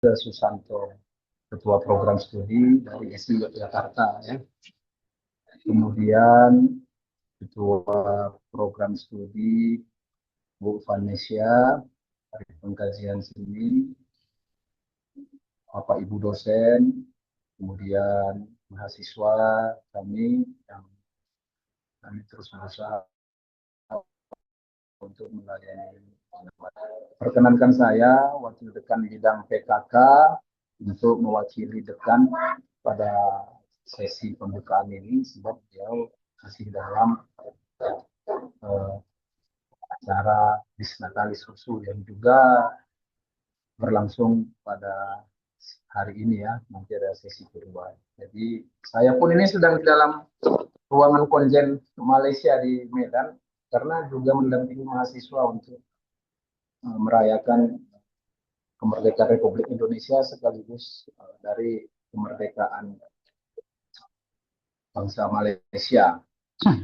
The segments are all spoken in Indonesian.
Susanto, Ketua Program Studi dari SI Yogyakarta ya. Kemudian Ketua Program Studi Bu Vanesia dari Pengkajian Seni, Bapak Ibu dosen, kemudian mahasiswa kami yang kami terus berusaha untuk melayani. Perkenankan saya Wakil Dekan Bidang PKK untuk mewakili dekan pada sesi pembukaan ini sebab beliau masih dalam acara Disnatalis Susu yang juga berlangsung pada hari ini ya, nanti ada sesi kedua. Jadi saya pun ini sedang di dalam ruangan konjen Malaysia di Medan karena juga mendampingi mahasiswa untuk merayakan kemerdekaan Republik Indonesia sekaligus dari kemerdekaan bangsa Malaysia.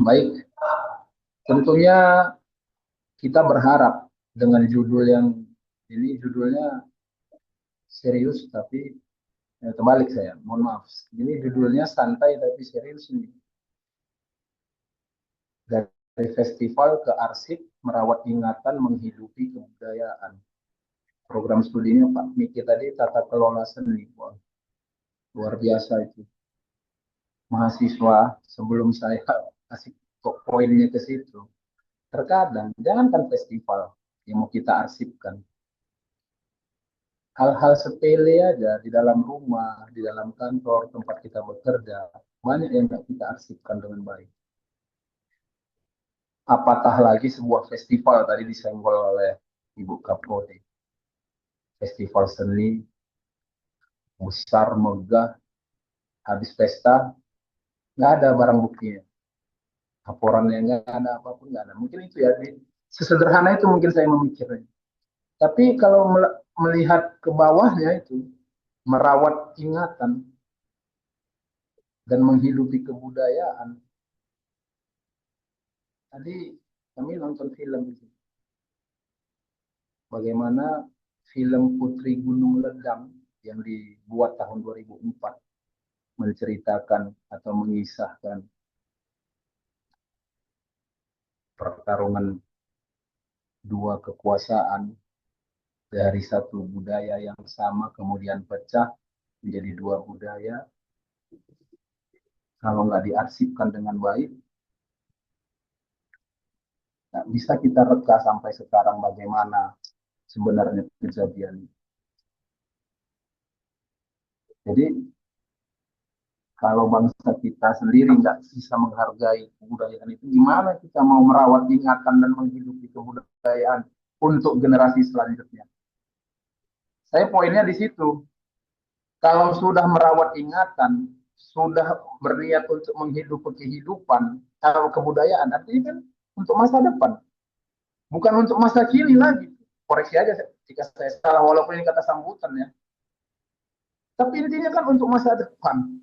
Baik, tentunya kita berharap dengan judul yang ini judulnya serius tapi terbalik saya, mohon maaf. Ini judulnya santai tapi serius ini. Dari festival ke arsip, merawat ingatan, menghidupi kebudayaan. Program studinya Pak Miki tadi tata kelola seni. Wah, luar biasa itu. Mahasiswa sebelum saya kasih poinnya ke situ. Terkadang jangankan festival yang mau kita arsipkan. Hal-hal sepele aja di dalam rumah, di dalam kantor, tempat kita bekerja, banyak yang tidak kita arsipkan dengan baik. Apatah lagi sebuah festival tadi disenggol oleh Ibu Kapolri. Festival seni, besar, megah, habis pesta, nggak ada barang buktinya. Laporannya nggak ada, apapun nggak ada. Mungkin itu ya, sesederhana itu mungkin saya memikirnya. Tapi kalau melihat ke bawahnya itu, merawat ingatan dan menghidupi kebudayaan. Tadi kami nonton film itu. Bagaimana film Putri Gunung Ledang yang dibuat tahun 2004 menceritakan atau mengisahkan pertarungan dua kekuasaan dari satu budaya yang sama kemudian pecah menjadi dua budaya. Kalau nggak diarsipkan dengan baik, nggak bisa kita reka sampai sekarang bagaimana sebenarnya kejadian. Jadi kalau bangsa kita sendiri nggak bisa menghargai kebudayaan itu, gimana kita mau merawat ingatan dan menghidupi kebudayaan untuk generasi selanjutnya? Saya poinnya di situ. Kalau sudah merawat ingatan, sudah berniat untuk menghidupi kehidupan atau kebudayaan, artinya kan untuk masa depan, bukan untuk masa kini lagi. Koreksi aja jika saya salah, walaupun ini kata sambutan ya. Tapi intinya kan untuk masa depan.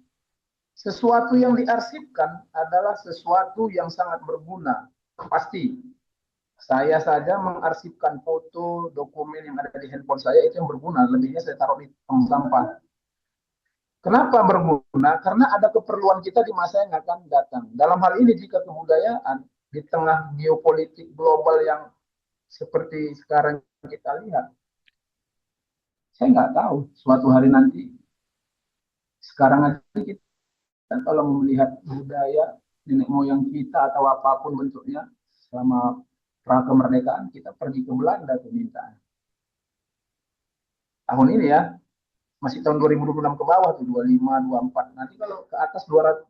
Sesuatu yang diarsipkan adalah sesuatu yang sangat berguna. Pasti. Saya saja mengarsipkan foto, dokumen yang ada di handphone saya itu yang berguna. Lebihnya saya taruh di tong sampah. Kenapa berguna? Karena ada keperluan kita di masa yang akan datang. Dalam hal ini jika kebudayaan di tengah geopolitik global yang seperti sekarang kita lihat, saya nggak tahu suatu hari nanti. Sekarang aja kita kalau melihat budaya nenek moyang kita atau apapun bentuknya selama pra kemerdekaan kita pergi ke Belanda permintaan. Tahun ini ya, masih tahun 2026 ke bawah tuh 25, 24. Nanti kalau ke atas 2050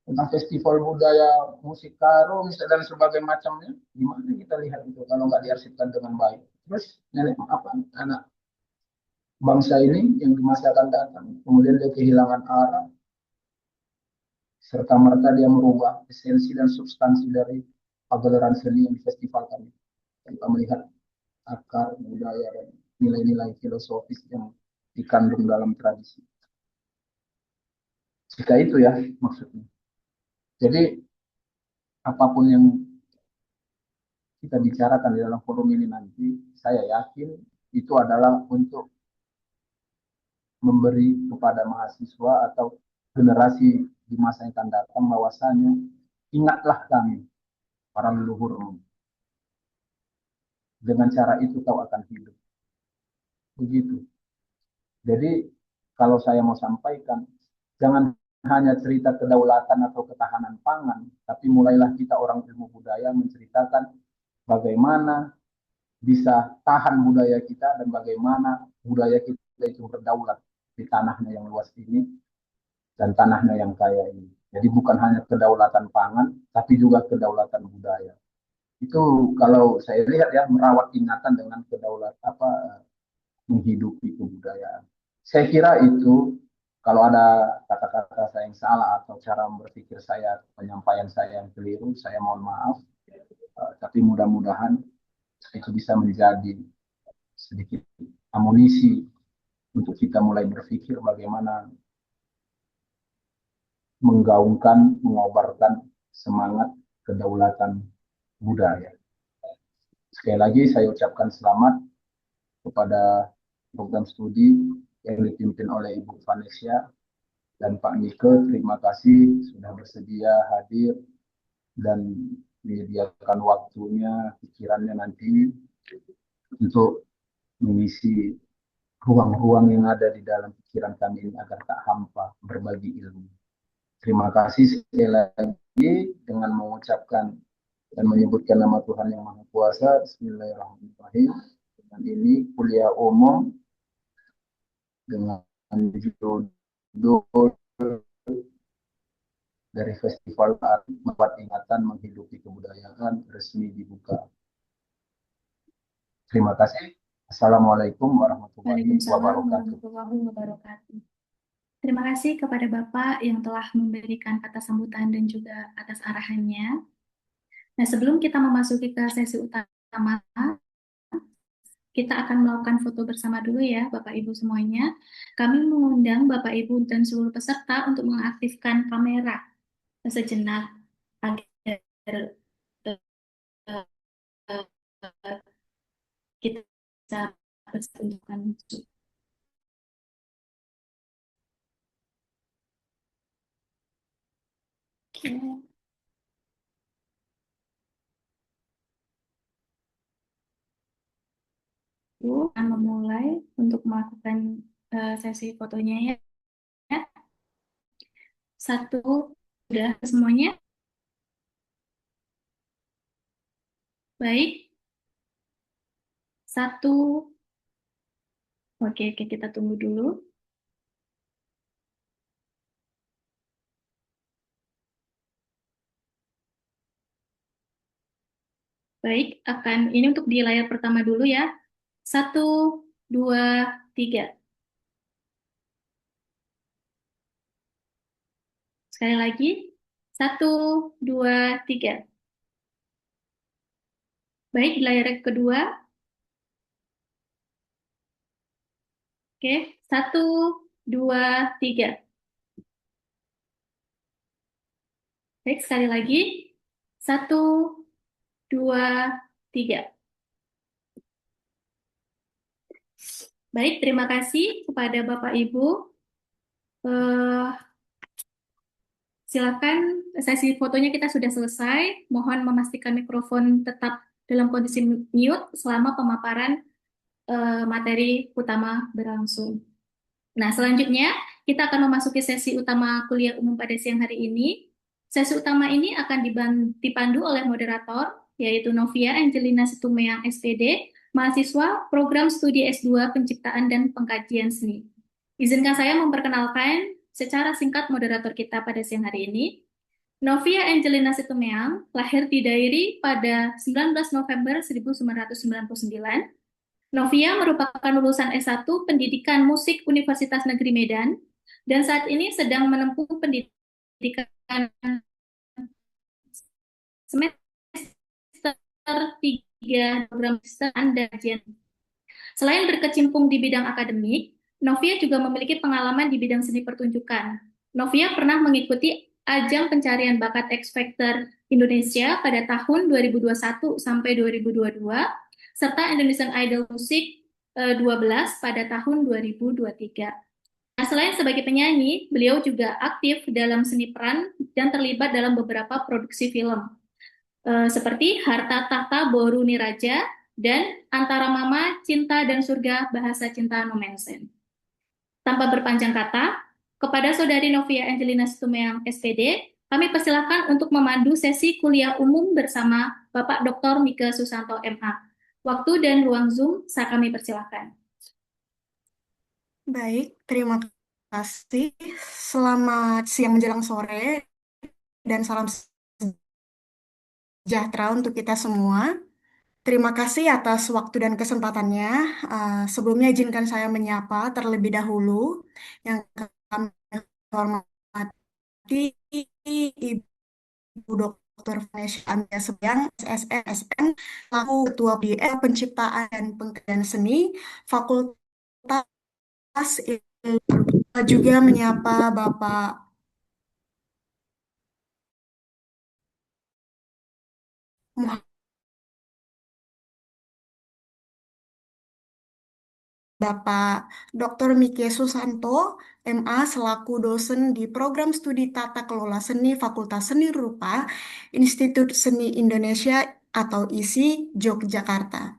tentang festival budaya musik karo dan sebagainya macamnya, gimana kita lihat itu kalau nggak diarsipkan dengan baik. Terus nenek apa anak bangsa ini yang di masa akan datang, kemudian dia kehilangan arah, serta merta dia merubah esensi dan substansi dari pagelaran seni yang di festival kami tanpa melihat akar budaya dan nilai-nilai filosofis yang dikandung dalam tradisi. Jika itu ya maksudnya. Jadi apapun yang kita bicarakan di dalam forum ini nanti, saya yakin itu adalah untuk memberi kepada mahasiswa atau generasi di masa yang akan datang bahwasanya ingatlah kami, para leluhurmu. Dengan cara itu kau akan hidup. Begitu. Jadi kalau saya mau sampaikan, jangan hanya cerita kedaulatan atau ketahanan pangan, tapi mulailah kita orang ilmu budaya menceritakan bagaimana bisa tahan budaya kita dan bagaimana budaya kita itu berdaulat di tanahnya yang luas ini dan tanahnya yang kaya ini. Jadi bukan hanya kedaulatan pangan, tapi juga kedaulatan budaya. Itu kalau saya lihat ya, merawat ingatan dengan kedaulatan menghidupi kebudayaan. Saya kira itu, kalau ada kata-kata saya yang salah atau cara berpikir saya, penyampaian saya yang keliru, saya mohon maaf. Tapi mudah-mudahan itu bisa menjadi sedikit amunisi untuk kita mulai berpikir bagaimana menggaungkan, mengobarkan semangat kedaulatan budaya. Sekali lagi saya ucapkan selamat kepada program studi yang dipimpin oleh Ibu Vanessa dan Pak Nike. Terima kasih sudah bersedia hadir dan menyediakan waktunya, pikirannya nanti untuk mengisi ruang-ruang yang ada di dalam pikiran kami ini agar tak hampa berbagi ilmu. Terima kasih sekali lagi dengan mengucapkan dan menyebutkan nama Tuhan Yang Maha Kuasa. Bismillahirrahmanirrahim. Dan ini kuliah umum dengan judul dari Festival Membuat Ingatan Menghidupi Kebudayaan resmi dibuka. Terima kasih. Assalamualaikum warahmatullahi wabarakatuh. Terima kasih kepada Bapak yang telah memberikan kata sambutan dan juga atas arahannya. Nah, sebelum kita memasuki ke sesi utama, kita akan melakukan foto bersama dulu ya, Bapak Ibu semuanya. Kami mengundang Bapak Ibu dan seluruh peserta untuk mengaktifkan kamera sejenak agar kita bisa bersentuhan. Oke. Akan memulai untuk melakukan sesi fotonya ya. Satu, sudah semuanya? Baik. Satu. Oke, kita tunggu dulu. Baik, ini untuk di layar pertama dulu ya. 1, 2, 3. Sekali lagi. 1, 2, 3. Baik, di layar kedua. Oke, 1, 2, 3. Baik, sekali lagi. 1, 2, 3. Baik, terima kasih kepada Bapak Ibu. Silakan, sesi fotonya kita sudah selesai. Mohon memastikan mikrofon tetap dalam kondisi mute selama pemaparan materi utama berlangsung. Nah, selanjutnya kita akan memasuki sesi utama kuliah umum pada siang hari ini. Sesi utama ini akan dipandu oleh moderator, yaitu Novia Angelina Situmeang, SPD, mahasiswa program studi S2 Penciptaan dan Pengkajian Seni. Izinkan saya memperkenalkan secara singkat moderator kita pada siang hari ini. Novia Angelina Situmeang lahir di Dairi pada 19 November 1999. Novia merupakan lulusan S1 Pendidikan Musik Universitas Negeri Medan dan saat ini sedang menempuh pendidikan semester 3 program dan kajian. Selain berkecimpung di bidang akademik, Novia juga memiliki pengalaman di bidang seni pertunjukan. Novia pernah mengikuti ajang pencarian bakat X Factor Indonesia pada tahun 2021 sampai 2022, serta Indonesian Idol Music 12 pada tahun 2023. selain sebagai penyanyi, beliau juga aktif dalam seni peran dan terlibat dalam beberapa produksi film, seperti Harta Tahta Boru Niraja dan Antara Mama, Cinta dan Surga Bahasa Cinta No Mensen. Tanpa berpanjang kata, kepada Saudari Novia Angelina Situmeang, SPD, kami persilahkan untuk memandu sesi kuliah umum bersama Bapak Dr. Mike Susanto, MA. Waktu dan ruang Zoom, saya kami persilahkan. Baik, terima kasih. Selamat siang menjelang sore dan salam sejahtera untuk kita semua. Terima kasih atas waktu dan kesempatannya. Sebelumnya izinkan saya menyapa terlebih dahulu yang kami hormati Ibu Dr. Vanessa Amiya Sebiang, SSN, selaku Ketua BM Penciptaan dan Pengkajian Seni, Fakultas Ilmu. Juga menyapa Bapak Muhammad, Bapak Dr. Mike Susanto, MA, selaku dosen di Program Studi Tata Kelola Seni Fakultas Seni Rupa, Institut Seni Indonesia atau ISI, Yogyakarta.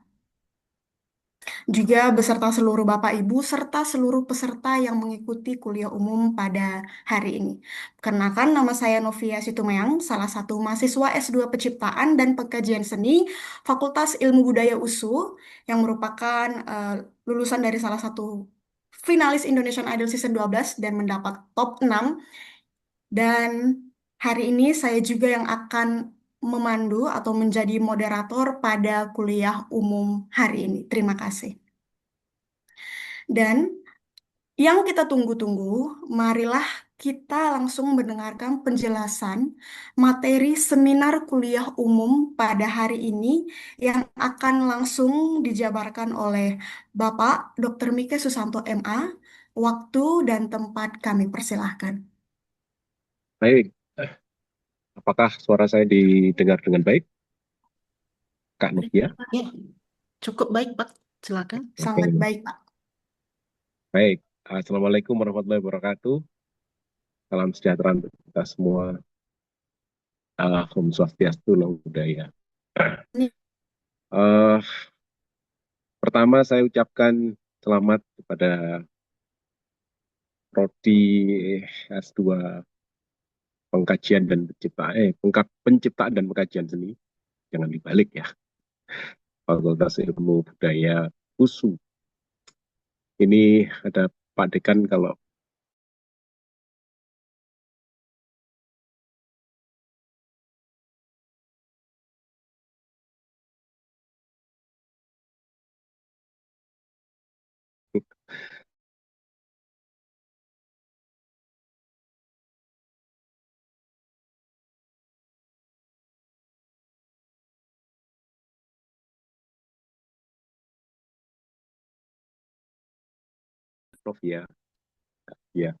Juga beserta seluruh Bapak Ibu serta seluruh peserta yang mengikuti kuliah umum pada hari ini. Perkenalkan, nama saya Novia Situmeang, salah satu mahasiswa S2 Penciptaan dan Pengkajian Seni Fakultas Ilmu Budaya USU yang merupakan lulusan dari salah satu finalis Indonesian Idol Season 12 dan mendapat top 6. Dan hari ini saya juga yang akan memandu atau menjadi moderator pada kuliah umum hari ini. Terima kasih. Dan yang kita tunggu-tunggu, marilah kita langsung mendengarkan penjelasan materi seminar kuliah umum pada hari ini yang akan langsung dijabarkan oleh Bapak Dr. Mike Susanto, MA. Waktu dan tempat kami persilahkan. Baik, apakah suara saya didengar dengan baik, Kak Novia? Ya, cukup baik, Pak. Silakan. Sangat baik, Pak. Baik, Assalamualaikum warahmatullahi wabarakatuh. Salam sejahtera untuk kita semua. Om Swastiastu, Namo Buddhaya. Pertama saya ucapkan selamat kepada Prodi S2 Pengkajian dan Penciptaan dan Pengkajian Seni. Jangan dibalik ya. Fakultas Ilmu Budaya USU. Ini ada Pak Dekan kalau Novia, ya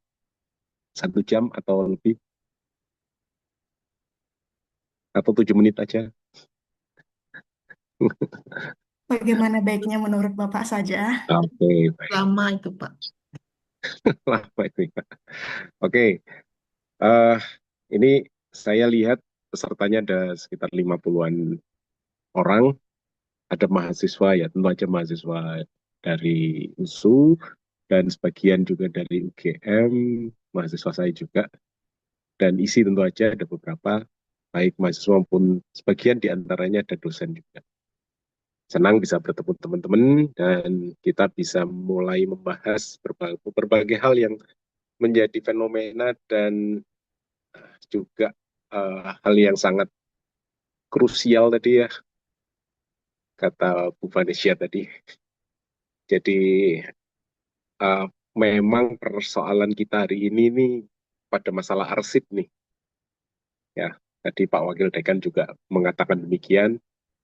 1 jam atau lebih, atau 7 menit aja. Bagaimana baiknya menurut Bapak saja? Oke, baik. Lama itu, Pak. Lama itu ya. Oke, ini saya lihat pesertanya ada sekitar 50-an orang. Ada mahasiswa ya, tentu aja mahasiswa dari USU dan sebagian juga dari UGM, mahasiswa saya juga. Dan isi tentu aja ada beberapa, baik mahasiswa maupun sebagian diantaranya ada dosen juga. Senang bisa bertemu teman-teman dan kita bisa mulai membahas berbagai hal yang menjadi fenomena dan juga hal yang sangat krusial tadi ya, kata Bu Vanessa tadi. Jadi memang persoalan kita hari ini nih pada masalah arsip nih. Ya, tadi Pak Wakil Dekan juga mengatakan demikian.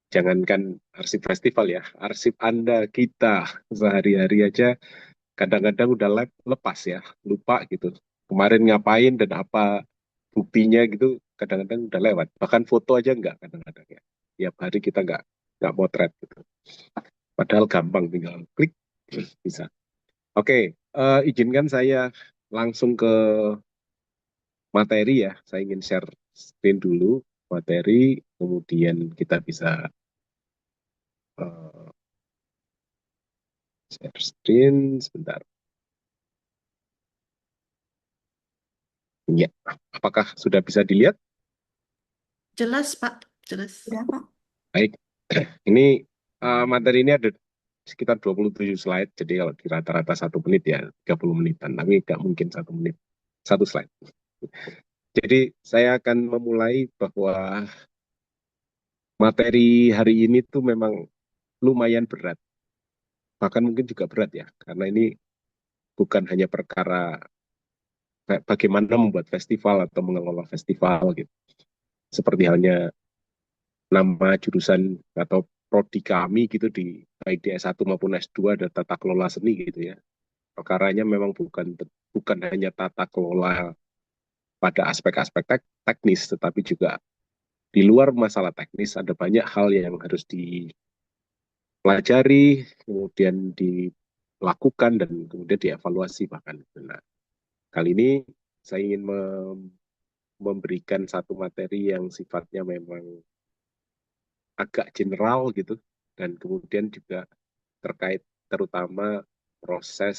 Jangankan arsip festival ya, arsip Anda, kita sehari-hari aja kadang-kadang udah lepas ya, lupa gitu. Kemarin ngapain dan apa buktinya gitu, kadang-kadang udah lewat. Bahkan foto aja nggak kadang-kadang ya. Tiap hari kita nggak motret gitu. Padahal gampang, tinggal klik bisa. Oke, Izinkan saya langsung ke materi ya. Saya ingin share screen dulu materi, kemudian kita bisa eh, share screen sebentar. Ya, apakah sudah bisa dilihat? Jelas, Pak. Jelas. Sudah, Pak. Baik, ini materi ini ada sekitar 27 slide, jadi kalau di rata-rata 1 menit ya 30 menitan, tapi nggak mungkin 1 menit, 1 slide. Jadi saya akan memulai bahwa materi hari ini tuh memang lumayan berat, bahkan mungkin juga berat ya, karena ini bukan hanya perkara kayak bagaimana membuat festival atau mengelola festival gitu. Seperti halnya nama jurusan atau prodi kami gitu di baik di S1 maupun S2 ada tata kelola seni gitu ya. Perkaranya memang bukan hanya tata kelola pada aspek-aspek teknis, tetapi juga di luar masalah teknis ada banyak hal yang harus dipelajari, kemudian dilakukan dan kemudian dievaluasi bahkan. Nah, kali ini saya ingin memberikan satu materi yang sifatnya memang agak general gitu, dan kemudian juga terkait terutama proses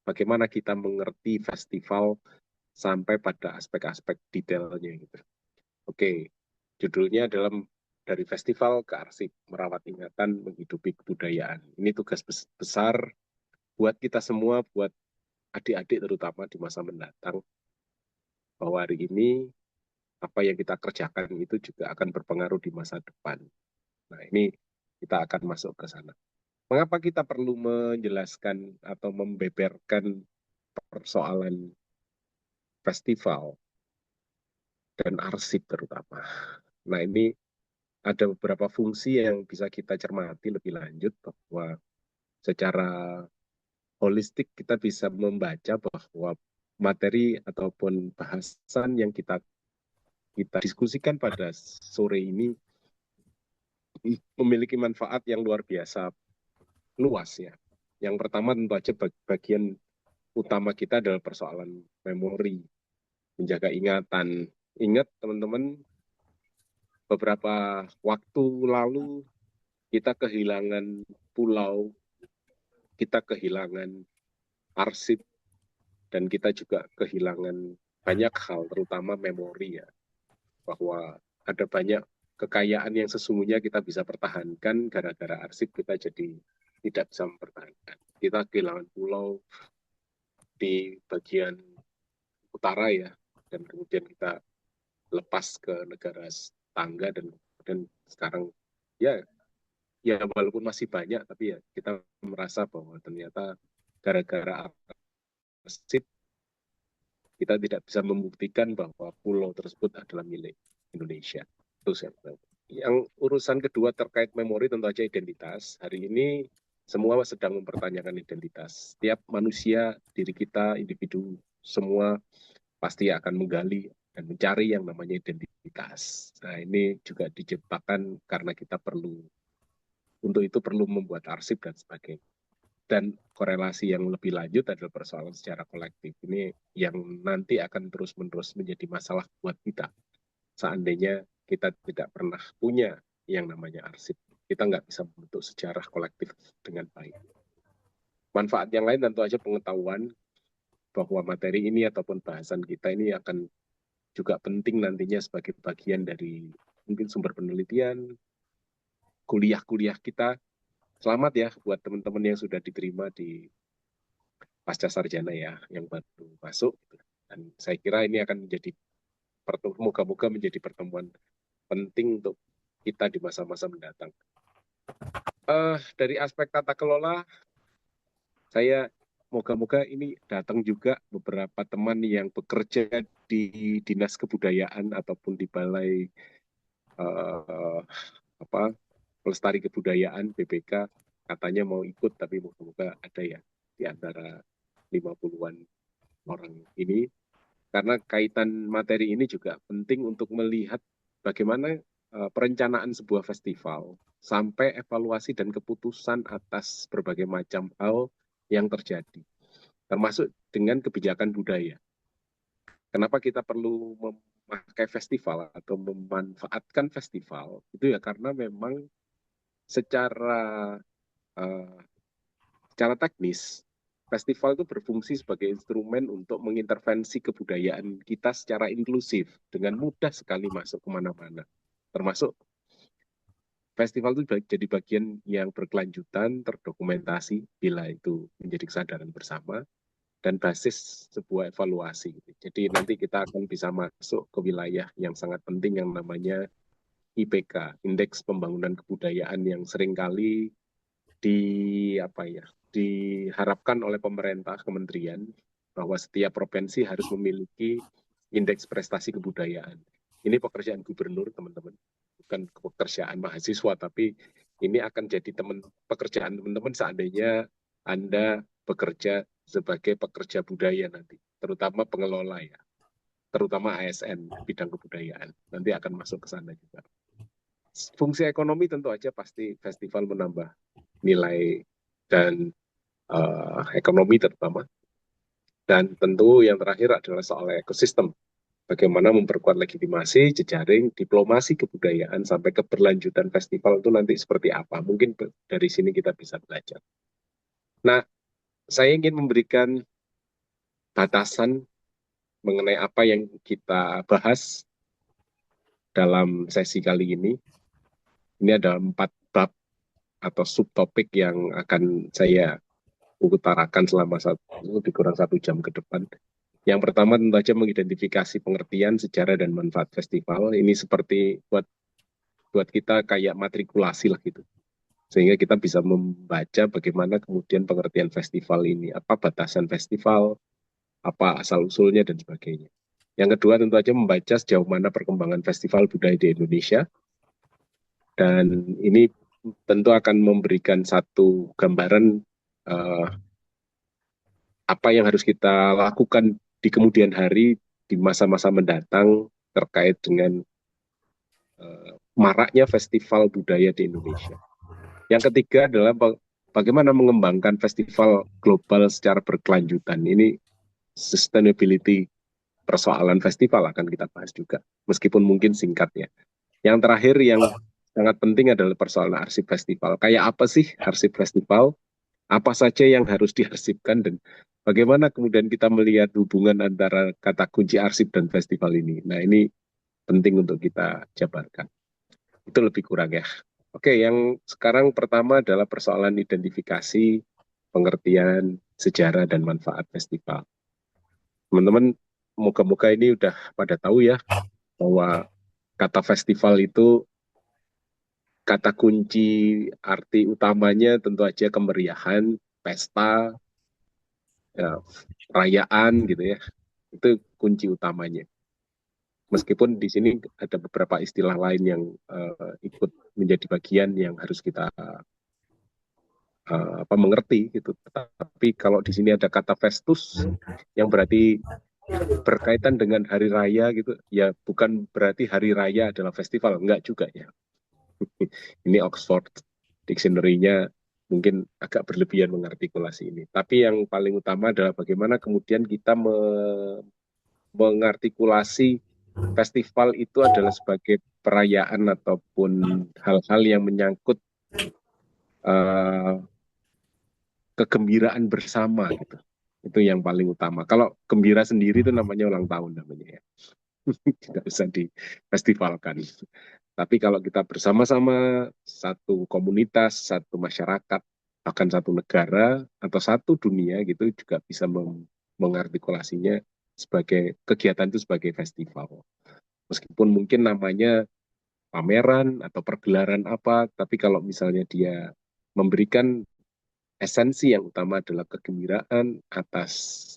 bagaimana kita mengerti festival sampai pada aspek-aspek detailnya gitu. Oke, judulnya adalah dari festival ke arsip, merawat ingatan, menghidupi kebudayaan. Ini tugas besar buat kita semua, buat adik-adik terutama di masa mendatang, bahwa hari ini apa yang kita kerjakan itu juga akan berpengaruh di masa depan. Nah, ini kita akan masuk ke sana. Mengapa kita perlu menjelaskan atau membeberkan persoalan festival dan arsip terutama? Nah, ini ada beberapa fungsi yang bisa kita cermati lebih lanjut bahwa secara holistik kita bisa membaca bahwa materi ataupun bahasan yang kita diskusikan pada sore ini memiliki manfaat yang luar biasa luas ya. Yang pertama tentu saja bagian utama kita adalah persoalan memori, menjaga ingatan. Ingat teman-teman, beberapa waktu lalu kita kehilangan pulau, kita kehilangan arsip, dan kita juga kehilangan banyak hal, terutama memori ya. Bahwa ada banyak kekayaan yang sesungguhnya kita bisa pertahankan, gara-gara arsip kita jadi tidak bisa mempertahankan. Kita kehilangan pulau di bagian utara ya, dan kemudian kita lepas ke negara tangga, dan kemudian sekarang ya walaupun masih banyak, tapi ya kita merasa bahwa ternyata gara-gara arsip kita tidak bisa membuktikan bahwa pulau tersebut adalah milik Indonesia. Terus yang urusan kedua terkait memori tentu saja identitas. Hari ini semua sedang mempertanyakan identitas. Setiap manusia, diri kita, individu, semua pasti akan menggali dan mencari yang namanya identitas. Nah, ini juga diciptakan karena kita untuk itu perlu membuat arsip dan sebagainya. Dan korelasi yang lebih lanjut adalah persoalan secara kolektif. Ini yang nanti akan terus-menerus menjadi masalah buat kita. Seandainya kita tidak pernah punya yang namanya arsip, kita nggak bisa membentuk sejarah kolektif dengan baik. Manfaat yang lain tentu saja pengetahuan bahwa materi ini ataupun bahasan kita ini akan juga penting nantinya sebagai bagian dari mungkin sumber penelitian, kuliah-kuliah kita. Selamat ya buat teman-teman yang sudah diterima di pasca sarjana ya, yang baru masuk. Dan saya kira ini akan menjadi moga-moga menjadi pertemuan penting untuk kita di masa-masa mendatang. Dari aspek tata kelola, saya moga-moga ini datang juga beberapa teman yang bekerja di Dinas Kebudayaan ataupun di Balai Pelestari Kebudayaan BPK, katanya mau ikut, tapi moga-moga ada ya di antara 50-an orang ini, karena kaitan materi ini juga penting untuk melihat bagaimana perencanaan sebuah festival sampai evaluasi dan keputusan atas berbagai macam hal yang terjadi. termasuk dengan kebijakan budaya. Kenapa kita perlu memakai festival atau memanfaatkan festival? Itu ya karena memang secara uh, secara teknis, festival itu berfungsi sebagai instrumen untuk mengintervensi kebudayaan kita secara inklusif, dengan mudah sekali masuk kemana-mana. Termasuk festival itu jadi bagian yang berkelanjutan, terdokumentasi, bila itu menjadi kesadaran bersama, dan basis sebuah evaluasi. Jadi nanti kita akan bisa masuk ke wilayah yang sangat penting yang namanya IPK, Indeks Pembangunan Kebudayaan, yang seringkali diharapkan oleh pemerintah kementerian bahwa setiap provinsi harus memiliki indeks prestasi kebudayaan. Ini pekerjaan gubernur, teman-teman, bukan pekerjaan mahasiswa, tapi ini akan jadi pekerjaan teman-teman seandainya Anda bekerja sebagai pekerja budaya nanti, terutama pengelola ya, terutama ASN bidang kebudayaan, nanti akan masuk ke sana juga. Fungsi ekonomi tentu aja pasti festival menambah nilai dan ekonomi terutama. Dan tentu yang terakhir adalah soal ekosistem. Bagaimana memperkuat legitimasi, jejaring, diplomasi kebudayaan, sampai keberlanjutan festival itu nanti seperti apa. Mungkin dari sini kita bisa belajar. Nah, saya ingin memberikan batasan mengenai apa yang kita bahas dalam sesi kali ini. Ini ada 4 bab atau subtopik yang akan saya utarakan selama lebih kurang 1 jam ke depan. Yang pertama tentu saja mengidentifikasi pengertian, sejarah, dan manfaat festival. Ini seperti buat kita kayak matrikulasi lah gitu. Sehingga kita bisa membaca bagaimana kemudian pengertian festival ini, apa batasan festival, apa asal-usulnya, dan sebagainya. Yang kedua tentu saja membaca sejauh mana perkembangan festival budaya di Indonesia. Dan ini tentu akan memberikan satu gambaran apa yang harus kita lakukan di kemudian hari, di masa-masa mendatang, terkait dengan maraknya festival budaya di Indonesia. Yang ketiga adalah bagaimana mengembangkan festival global secara berkelanjutan. Ini sustainability persoalan festival akan kita bahas juga, meskipun mungkin singkatnya. Yang terakhir yang sangat penting adalah persoalan arsip festival. Kayak apa sih arsip festival? Apa saja yang harus diarsipkan, dan bagaimana kemudian kita melihat hubungan antara kata kunci arsip dan festival ini. Nah, ini penting untuk kita jabarkan. Itu lebih kurang ya. Oke, yang sekarang pertama adalah persoalan identifikasi, pengertian, sejarah, dan manfaat festival. Teman-teman, moga-moga ini udah pada tahu ya, bahwa kata festival itu, kata kunci arti utamanya tentu aja kemeriahan, pesta, ya, perayaan gitu ya. Itu kunci utamanya. Meskipun di sini ada beberapa istilah lain yang ikut menjadi bagian yang harus kita mengerti gitu. Tapi kalau di sini ada kata festus yang berarti berkaitan dengan hari raya gitu, ya bukan berarti hari raya adalah festival, enggak juga ya. Ini Oxford Dictionary-nya mungkin agak berlebihan mengartikulasi ini. Tapi yang paling utama adalah bagaimana kemudian kita mengartikulasi festival itu adalah sebagai perayaan ataupun hal-hal yang menyangkut kegembiraan bersama gitu. Itu yang paling utama. Kalau gembira sendiri itu namanya ulang tahun namanya ya. Tidak bisa difestivalkan. Tapi kalau kita bersama-sama satu komunitas, satu masyarakat, bahkan satu negara atau satu dunia gitu, juga bisa mengartikulasinya sebagai kegiatan itu sebagai festival. Meskipun mungkin namanya pameran atau pergelaran apa, tapi kalau misalnya dia memberikan esensi yang utama adalah kegembiraan atas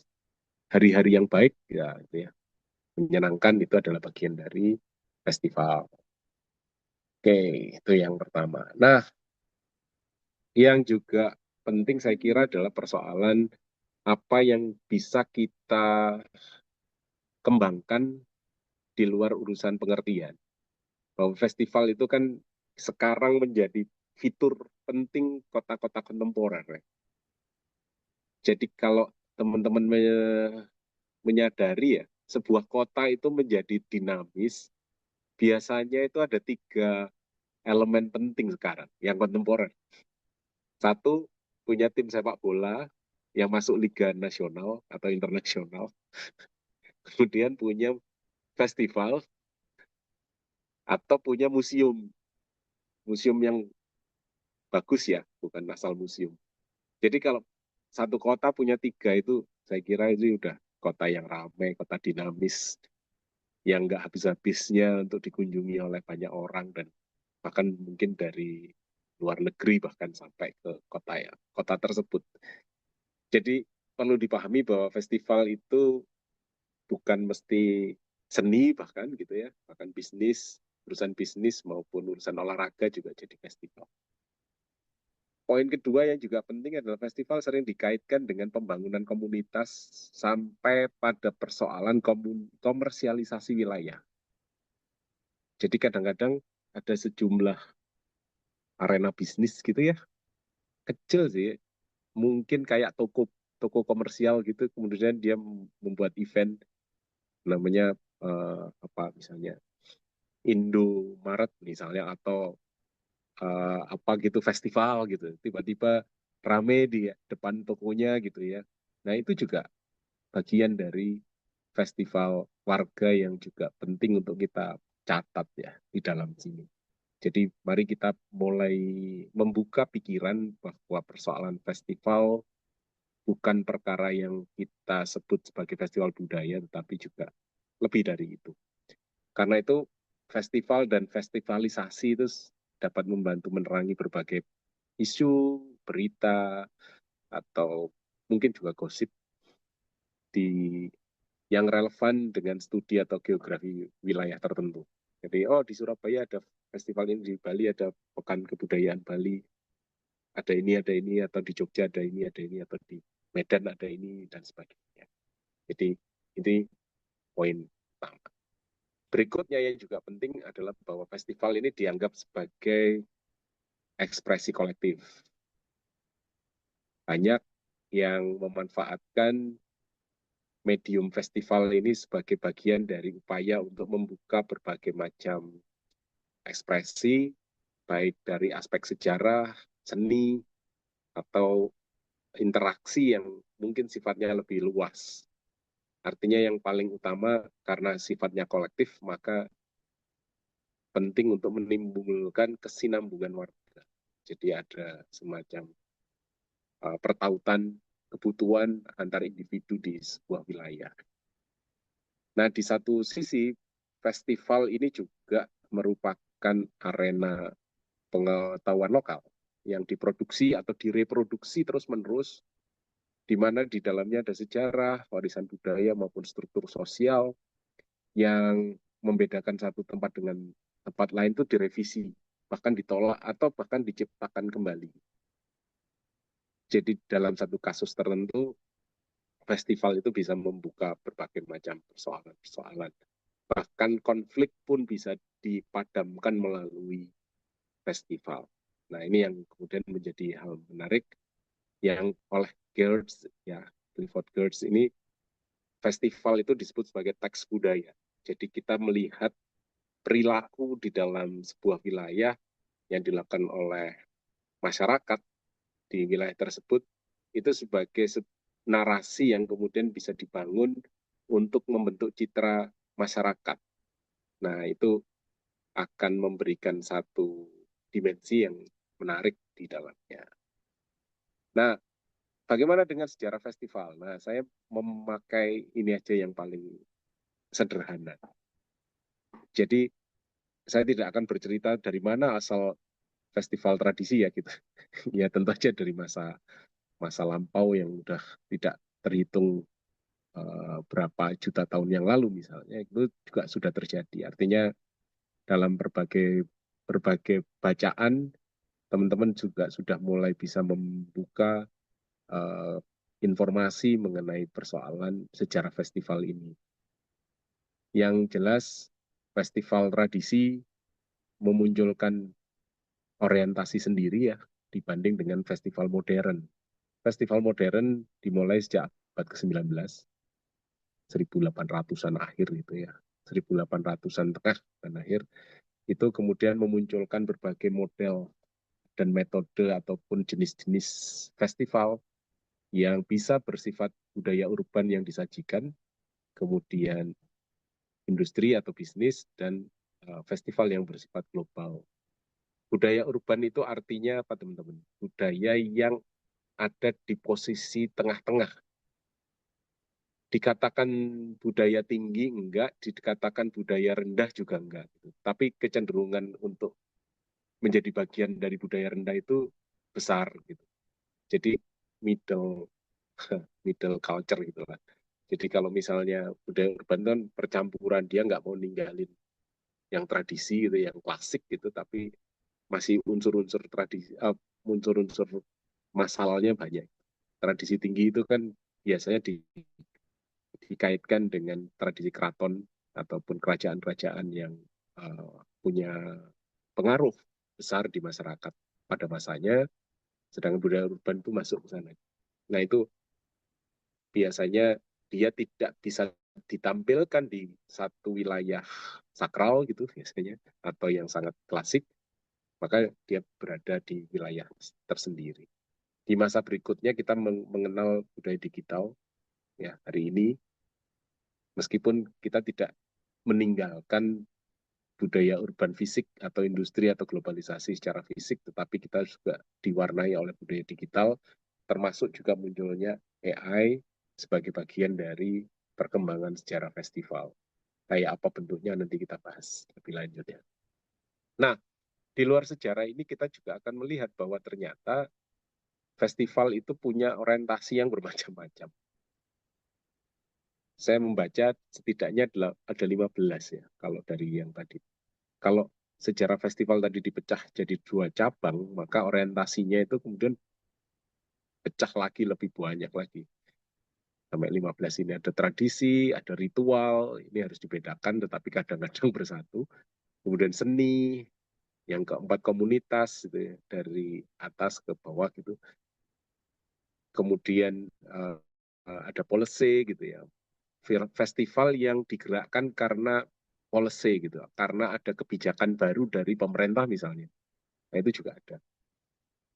hari-hari yang baik, ya itu ya, menyenangkan, itu adalah bagian dari festival. Oke, itu yang pertama. Nah, yang juga penting saya kira adalah persoalan apa yang bisa kita kembangkan di luar urusan pengertian. Bahwa festival itu kan sekarang menjadi fitur penting kota-kota kontemporer. Ya. Jadi kalau teman-teman menyadari ya, sebuah kota itu menjadi dinamis, biasanya itu ada 3 elemen penting sekarang yang kontemporer. Satu, punya tim sepak bola yang masuk liga nasional atau internasional. Kemudian punya festival atau punya museum. Museum yang bagus ya, bukan asal museum. Jadi kalau satu kota punya 3 itu, saya kira itu udah kota yang ramai, kota dinamis, yang nggak habis-habisnya untuk dikunjungi oleh banyak orang dan bahkan mungkin dari luar negeri bahkan sampai ke kota tersebut. Jadi perlu dipahami bahwa festival itu bukan mesti seni bahkan gitu ya, bahkan bisnis, urusan bisnis maupun urusan olahraga juga jadi festival. Poin kedua yang juga penting adalah festival sering dikaitkan dengan pembangunan komunitas sampai pada persoalan komersialisasi wilayah. Jadi kadang-kadang ada sejumlah arena bisnis gitu ya, kecil sih, mungkin kayak toko toko komersial gitu, kemudian dia membuat event namanya apa misalnya Indomaret misalnya atau apa gitu festival gitu, tiba-tiba rame di depan tokonya gitu ya. Nah itu juga bagian dari festival warga yang juga penting untuk kita catat ya di dalam sini. Jadi mari kita mulai membuka pikiran bahwa persoalan festival bukan perkara yang kita sebut sebagai festival budaya, tetapi juga lebih dari itu. Karena itu festival dan festivalisasi itu dapat membantu menerangi berbagai isu, berita, atau mungkin juga gosip di yang relevan dengan studi atau geografi wilayah tertentu. Jadi, oh di Surabaya ada festival ini, di Bali ada Pekan Kebudayaan Bali, ada ini, atau di Jogja ada ini, atau di Medan ada ini, dan sebagainya. Jadi, ini poin pertama. Berikutnya yang juga penting adalah bahwa festival ini dianggap sebagai ekspresi kolektif. Banyak yang memanfaatkan medium festival ini sebagai bagian dari upaya untuk membuka berbagai macam ekspresi, baik dari aspek sejarah, seni, atau interaksi yang mungkin sifatnya lebih luas. Artinya yang paling utama karena sifatnya kolektif, maka penting untuk menimbulkan kesinambungan warga. Jadi ada semacam pertautan kebutuhan antar individu di sebuah wilayah. Nah, di satu sisi, festival ini juga merupakan arena pengetahuan lokal yang diproduksi atau direproduksi terus-menerus, di mana di dalamnya ada sejarah, warisan budaya, maupun struktur sosial yang membedakan satu tempat dengan tempat lain itu direvisi, bahkan ditolak, atau bahkan diciptakan kembali. Jadi dalam satu kasus tertentu, festival itu bisa membuka berbagai macam persoalan-persoalan. Bahkan konflik pun bisa dipadamkan melalui festival. Nah, ini yang kemudian menjadi hal menarik yang oleh Gertz, ya, Clifford Gertz ini, festival itu disebut sebagai teks budaya. Jadi kita melihat perilaku di dalam sebuah wilayah yang dilakukan oleh masyarakat di wilayah tersebut itu sebagai narasi yang kemudian bisa dibangun untuk membentuk citra masyarakat. Nah, itu akan memberikan satu dimensi yang menarik di dalamnya. Nah, bagaimana dengan sejarah festival? Nah, saya memakai ini aja yang paling sederhana. Jadi, saya tidak akan bercerita dari mana asal festival tradisi ya gitu. Ya tentu aja dari masa lampau yang udah tidak terhitung berapa juta tahun yang lalu misalnya, itu juga sudah terjadi. Artinya dalam berbagai berbagai bacaan, teman-teman juga sudah mulai bisa membuka uh, informasi mengenai persoalan sejarah festival ini. Yang jelas, festival tradisi memunculkan orientasi sendiri ya dibanding dengan festival modern. Festival modern dimulai sejak abad ke-19, 1800-an akhir gitu ya, 1800-an tengah dan akhir, itu kemudian memunculkan berbagai model dan metode ataupun jenis-jenis festival yang bisa bersifat budaya urban yang disajikan, kemudian industri atau bisnis, dan festival yang bersifat global. Budaya urban itu artinya apa, teman-teman? Budaya yang ada di posisi tengah-tengah. Dikatakan budaya tinggi enggak, dikatakan budaya rendah juga enggak. Tapi kecenderungan untuk menjadi bagian dari budaya rendah itu besar gitu. Jadi middle middle culture gitu lah. Jadi kalau misalnya budaya urban kan percampuran, dia nggak mau ninggalin yang tradisi gitu, yang klasik gitu, tapi masih unsur-unsur tradisi, unsur-unsur masalahnya banyak. Tradisi tinggi itu kan biasanya dikaitkan dengan tradisi keraton ataupun kerajaan-kerajaan yang punya pengaruh besar di masyarakat pada masanya, sedangkan budaya urban itu masuk ke sana. Nah itu biasanya dia tidak bisa ditampilkan di satu wilayah sakral gitu biasanya, atau yang sangat klasik, maka dia berada di wilayah tersendiri. Di masa berikutnya kita mengenal budaya digital ya hari ini, meskipun kita tidak meninggalkan budaya urban fisik atau industri atau globalisasi secara fisik, tetapi kita juga diwarnai oleh budaya digital, termasuk juga munculnya AI sebagai bagian dari perkembangan sejarah festival. Kayak apa bentuknya nanti kita bahas lebih lanjut ya. Nah, di luar sejarah ini kita juga akan melihat bahwa ternyata festival itu punya orientasi yang bermacam-macam. Saya membaca setidaknya ada 15 ya, kalau dari yang tadi. Kalau sejarah festival tadi dipecah jadi 2 cabang, maka orientasinya itu kemudian pecah lagi lebih banyak lagi. Sampai 15 ini ada tradisi, ada ritual, ini harus dibedakan tetapi kadang-kadang bersatu. Kemudian seni, yang keempat komunitas gitu ya, dari atas ke bawah gitu. Kemudian ada policy gitu ya. Festival yang digerakkan karena policy gitu, karena ada kebijakan baru dari pemerintah misalnya. Nah, itu juga ada.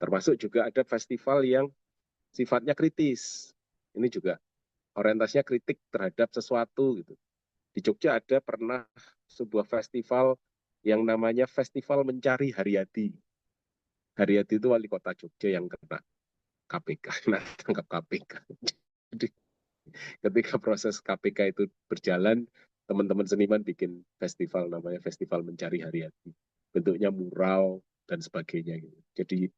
Termasuk juga ada festival yang sifatnya kritis. Ini juga orientasinya kritik terhadap sesuatu gitu. Di Jogja ada pernah sebuah festival yang namanya Festival Mencari Haryadi. Haryadi itu wali kota Jogja yang kena KPK, nah tangkap KPK. Jadi ketika proses KPK itu berjalan, teman-teman seniman bikin festival namanya Festival Mencari Haryadi. Bentuknya mural dan sebagainya gitu.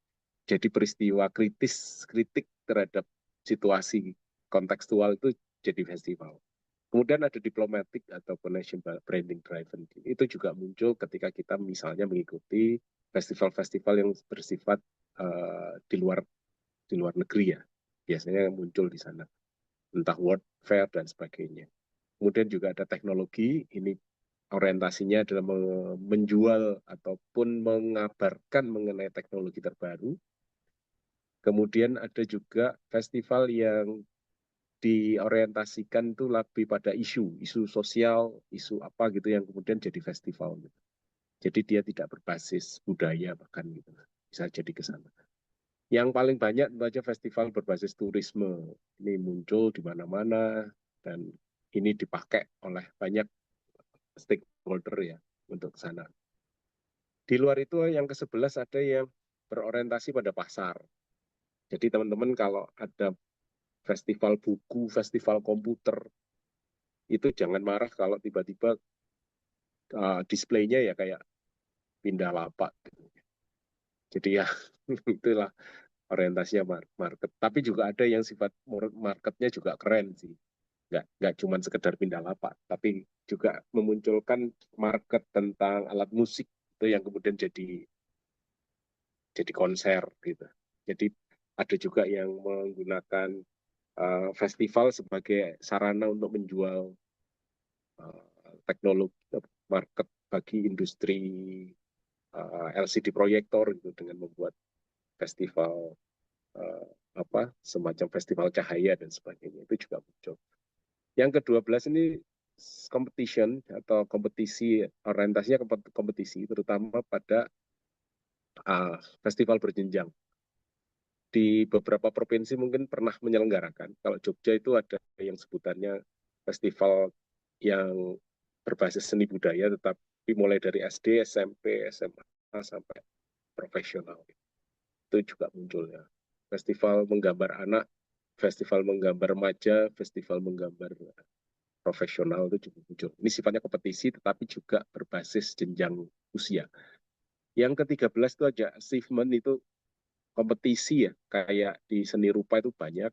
Jadi peristiwa kritik terhadap situasi kontekstual itu jadi festival. Kemudian ada diplomatik ataupun nation branding driven. Itu juga muncul ketika kita misalnya mengikuti festival-festival yang bersifat di luar negeri ya. Biasanya muncul di sana. Entah World Fair dan sebagainya. Kemudian juga ada teknologi, ini orientasinya adalah menjual ataupun mengabarkan mengenai teknologi terbaru. Kemudian ada juga festival yang diorientasikan itu lebih pada isu sosial, isu apa gitu yang kemudian jadi festival. Gitu. Jadi dia tidak berbasis budaya bahkan gitu. Bisa jadi ke sana. Yang paling banyak tentu saja festival berbasis turisme. Ini muncul di mana-mana dan ini dipakai oleh banyak stakeholder ya untuk ke sana. Di luar itu yang ke-11 ada yang berorientasi pada pasar. Jadi teman-teman kalau ada festival buku, festival komputer, itu jangan marah kalau tiba-tiba displaynya ya kayak pindah lapak. Jadi ya itulah orientasinya market. Tapi juga ada yang sifat marketnya juga keren sih. Nggak cuma sekedar pindah lapak, tapi juga memunculkan market tentang alat musik itu yang kemudian jadi konser gitu. Jadi ada juga yang menggunakan festival sebagai sarana untuk menjual teknologi market bagi industri LCD proyektor gitu dengan membuat festival semacam festival cahaya dan sebagainya, itu juga muncul. Yang ke-12 ini competition atau kompetisi, orientasinya kompetisi, terutama pada festival berjenjang. Di beberapa provinsi mungkin pernah menyelenggarakan. Kalau Jogja itu ada yang sebutannya festival yang berbasis seni budaya, tetapi mulai dari SD, SMP, SMA, sampai profesional. Itu juga muncul ya. Festival menggambar anak, festival menggambar remaja, festival menggambar profesional itu juga muncul. Ini sifatnya kompetisi tetapi juga berbasis jenjang usia. Yang ke-13 itu aja achievement, itu kompetisi ya, kayak di seni rupa itu banyak.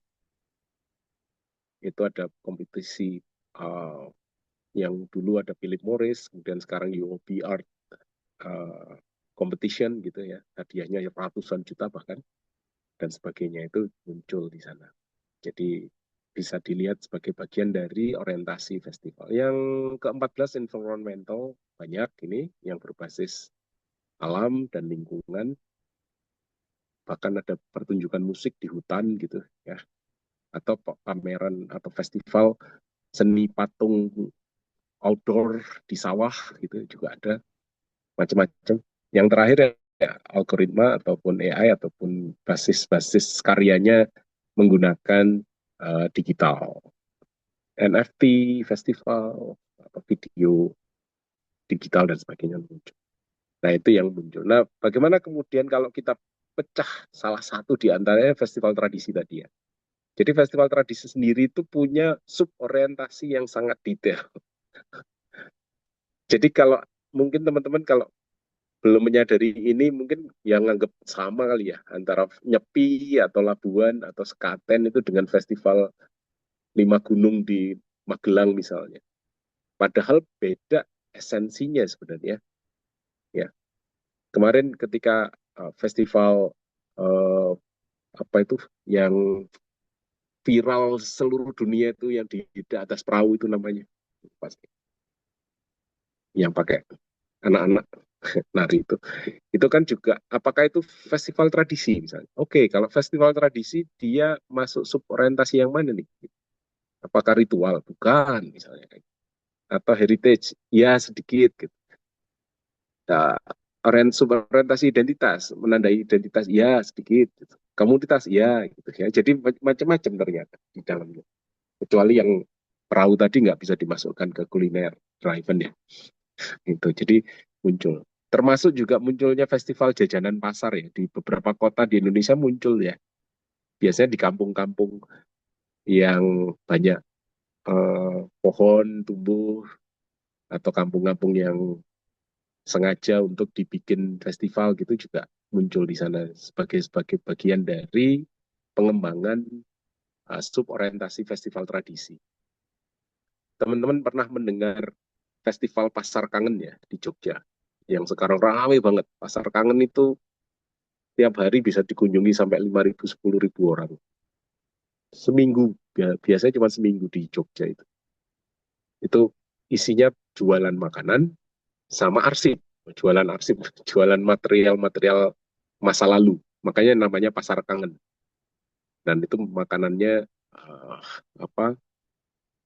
Itu ada kompetisi yang dulu ada Philip Morris, kemudian sekarang UOB Art Competition gitu ya, hadiahnya ratusan juta bahkan, dan sebagainya itu muncul di sana. Jadi bisa dilihat sebagai bagian dari orientasi festival. Yang ke-14 environmental, banyak ini yang berbasis alam dan lingkungan. Bahkan ada pertunjukan musik di hutan gitu ya. Atau pameran atau festival seni patung outdoor di sawah gitu juga ada, macam-macam. Yang terakhir ya algoritma ataupun AI ataupun basis karyanya menggunakan digital. NFT, festival, atau video digital dan sebagainya muncul. Nah, itu yang muncul. Nah, bagaimana kemudian kalau kita pecah salah satu di antaranya festival tradisi tadi ya. Jadi festival tradisi sendiri itu punya suborientasi yang sangat detail. Jadi kalau mungkin teman-teman kalau belum menyadari ini mungkin yang nganggap sama kali ya antara Nyepi atau Labuan atau Sekaten itu dengan festival Lima Gunung di Magelang misalnya. Padahal beda esensinya sebenarnya. Ya, kemarin ketika festival apa itu yang viral seluruh dunia itu yang di atas perahu itu namanya pasti yang pakai anak-anak nari itu kan juga apakah itu festival tradisi misalnya. Oke, kalau festival tradisi dia masuk suborientasi yang mana nih? Apakah ritual? Bukan misalnya, atau heritage? Ya sedikit gitu. Nah, suborientasi identitas, menandai identitas, ya sedikit. Gitu. Komunitas, ya gitu ya. Jadi macam-macam ternyata di dalamnya. Kecuali yang perahu tadi nggak bisa dimasukkan ke kuliner driven ya. Gitu. Jadi muncul. Termasuk juga munculnya festival jajanan pasar ya. Di beberapa kota di Indonesia muncul ya. Biasanya di kampung-kampung yang banyak pohon tumbuh atau kampung-kampung yang sengaja untuk dibikin festival gitu juga muncul di sana sebagai bagian dari pengembangan suborientasi festival tradisi. Teman-teman pernah mendengar festival Pasar Kangen ya di Jogja, yang sekarang ramai banget. Pasar Kangen itu tiap hari bisa dikunjungi sampai 5.000, 10.000 orang. Seminggu, biasanya cuma seminggu di Jogja itu. Itu isinya jualan makanan sama arsip, jualan material-material masa lalu. Makanya namanya Pasar Kangen. Dan itu makanannya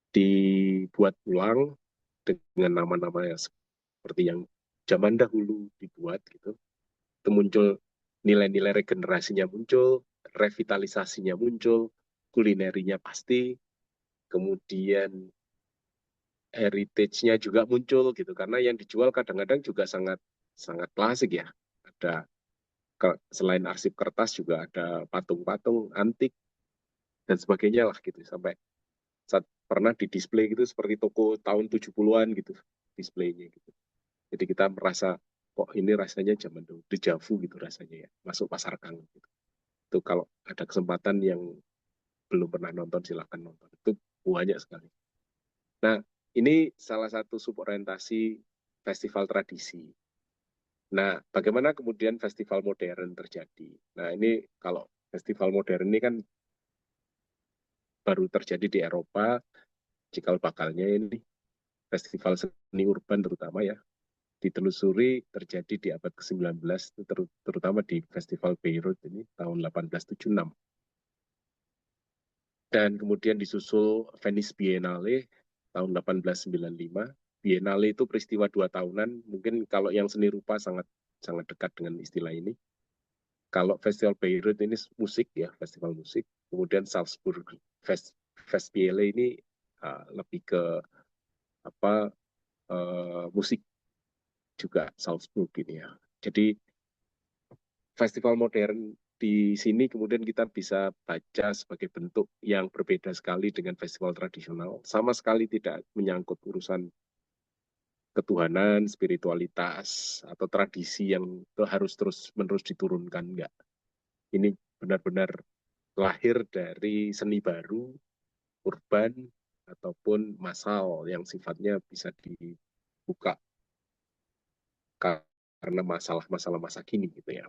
dibuat ulang dengan nama-nama yang seperti yang zaman dahulu dibuat gitu. Itu muncul nilai-nilai regenerasinya muncul, revitalisasinya muncul, kulinerinya pasti, kemudian heritage-nya juga muncul gitu karena yang dijual kadang-kadang juga sangat sangat klasik ya. Ada selain arsip kertas juga ada patung-patung antik dan sebagainya lah gitu sampai saat pernah di display gitu seperti toko tahun 70-an gitu displaynya gitu. Jadi kita merasa kok ini rasanya zaman dulu deja vu gitu rasanya ya masuk Pasar Kangen gitu. Itu kalau ada kesempatan yang belum pernah nonton silahkan nonton itu banyak sekali. Nah ini salah satu suborientasi festival tradisi. Nah bagaimana kemudian festival modern terjadi? Nah ini kalau festival modern ini kan baru terjadi di Eropa, cikal bakalnya ini festival seni urban terutama ya ditelusuri terjadi di abad ke-19 terutama di Festival Beirut ini tahun 1876. Dan kemudian disusul Venice Biennale tahun 1895. Biennale itu peristiwa 2 tahunan, mungkin kalau yang seni rupa sangat dekat dengan istilah ini. Kalau Festival Bayreuth ini musik ya, festival musik. Kemudian Salzburg Festspiele ini lebih ke musik juga Salzburg ini ya. Jadi festival modern di sini kemudian kita bisa baca sebagai bentuk yang berbeda sekali dengan festival tradisional. Sama sekali tidak menyangkut urusan ketuhanan, spiritualitas, atau tradisi yang harus terus-menerus diturunkan. Enggak. Ini benar-benar lahir dari seni baru, urban, ataupun massal yang sifatnya bisa dibuka karena masalah-masalah masa kini gitu ya.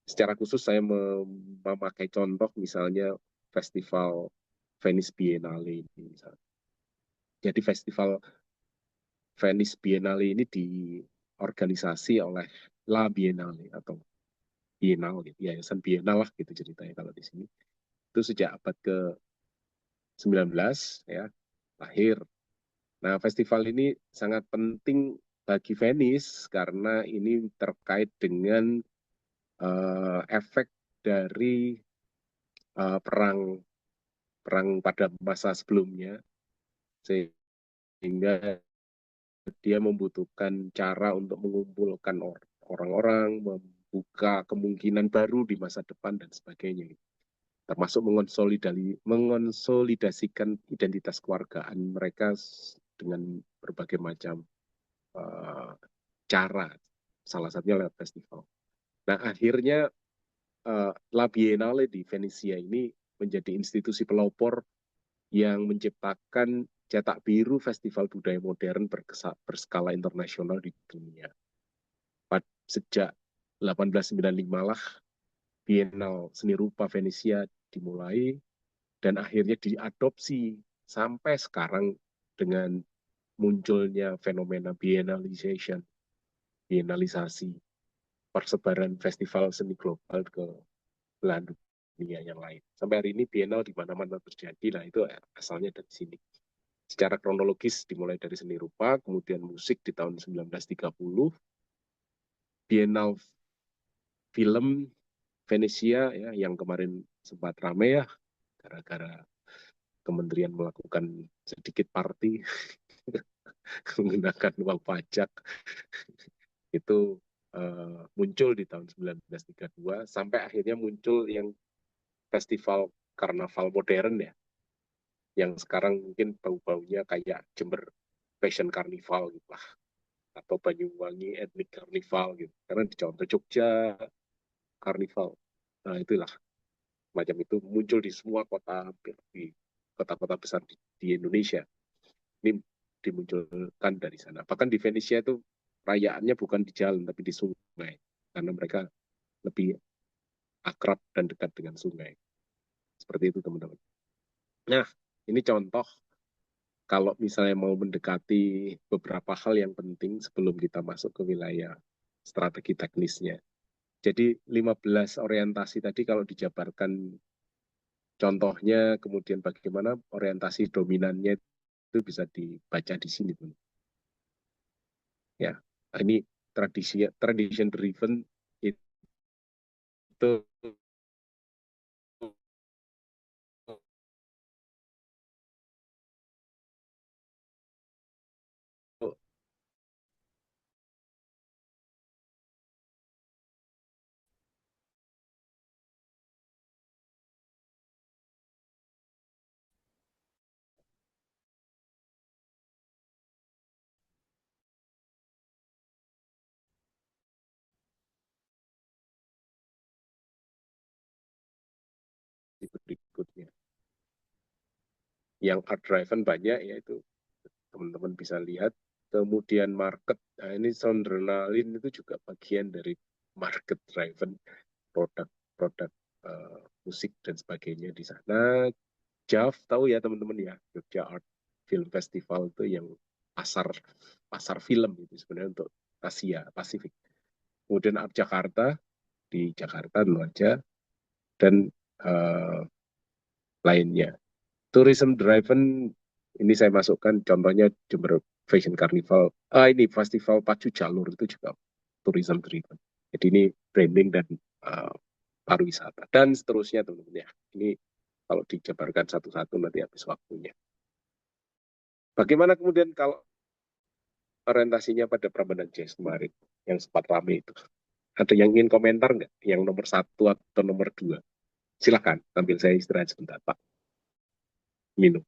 Secara khusus saya memakai contoh misalnya festival Venice Biennale ini misalnya. Jadi festival Venice Biennale ini diorganisasi oleh La Biennale atau Biennale gitu, Yayasan Biennale lah gitu ceritanya kalau di sini. Itu sejak abad ke-19 ya, lahir. Nah, festival ini sangat penting bagi Venice karena ini terkait dengan efek dari perang pada masa sebelumnya, sehingga dia membutuhkan cara untuk mengumpulkan orang-orang, membuka kemungkinan baru di masa depan dan sebagainya. Termasuk mengonsolidasikan identitas kewargaan mereka dengan berbagai macam cara, salah satunya lewat festival. Nah, akhirnya La Biennale di Venesia ini menjadi institusi pelopor yang menciptakan cetak biru festival budaya modern berskala internasional di dunia. Sejak 1895 lah Biennale Seni Rupa Venesia dimulai dan akhirnya diadopsi sampai sekarang dengan munculnya fenomena biennalization, biennalisasi, persebaran festival seni global ke belahan dunia yang lain. Sampai hari ini Biennale di mana-mana terjadi, lah itu asalnya dari sini. Secara kronologis dimulai dari seni rupa, kemudian musik di tahun 1930, Biennale film Venesia ya yang kemarin sempat ramai ya gara-gara kementerian melakukan sedikit party menggunakan uang pajak itu muncul di tahun 1932 sampai akhirnya muncul yang festival karnaval modern ya yang sekarang mungkin bau-baunya kayak Jember Fashion Carnival gitu lah atau Banyuwangi Ethnic Carnival gitu karena di contoh Jogja Carnival nah itulah macam itu muncul di semua kota di kota-kota besar di Indonesia ini dimunculkan dari sana bahkan di Venesia itu rayaannya bukan di jalan tapi di sungai karena mereka lebih akrab dan dekat dengan sungai seperti itu teman-teman. Nah ini contoh kalau misalnya mau mendekati beberapa hal yang penting sebelum kita masuk ke wilayah strategi teknisnya. Jadi 15 orientasi tadi kalau dijabarkan contohnya, kemudian bagaimana orientasi dominannya itu bisa dibaca di sini. Ya, ini tradition driven itu berikutnya. Yang art driven banyak yaitu teman-teman bisa lihat. Kemudian market, nah ini Sondrenalin itu juga bagian dari market driven produk musik dan sebagainya di sana. JAF tahu ya teman-teman ya, Jogja Art Film Festival itu yang pasar film itu sebenarnya untuk Asia Pasifik. Kemudian Art Jakarta di Jakarta tentu aja dan lainnya. tourism driven ini saya masukkan contohnya Jember Fashion Carnival. Ini festival Pacu Jalur itu juga tourism driven. Jadi ini branding dan pariwisata dan seterusnya teman-teman ya. Ini kalau dijabarkan satu-satu nanti habis waktunya. Bagaimana kemudian kalau orientasinya pada Prambanan Jazz kemarin yang sempat ramai itu? Ada yang ingin komentar nggak? Yang nomor 1 atau nomor 2? Silakan, sambil saya istirahat sebentar, Pak. Minum.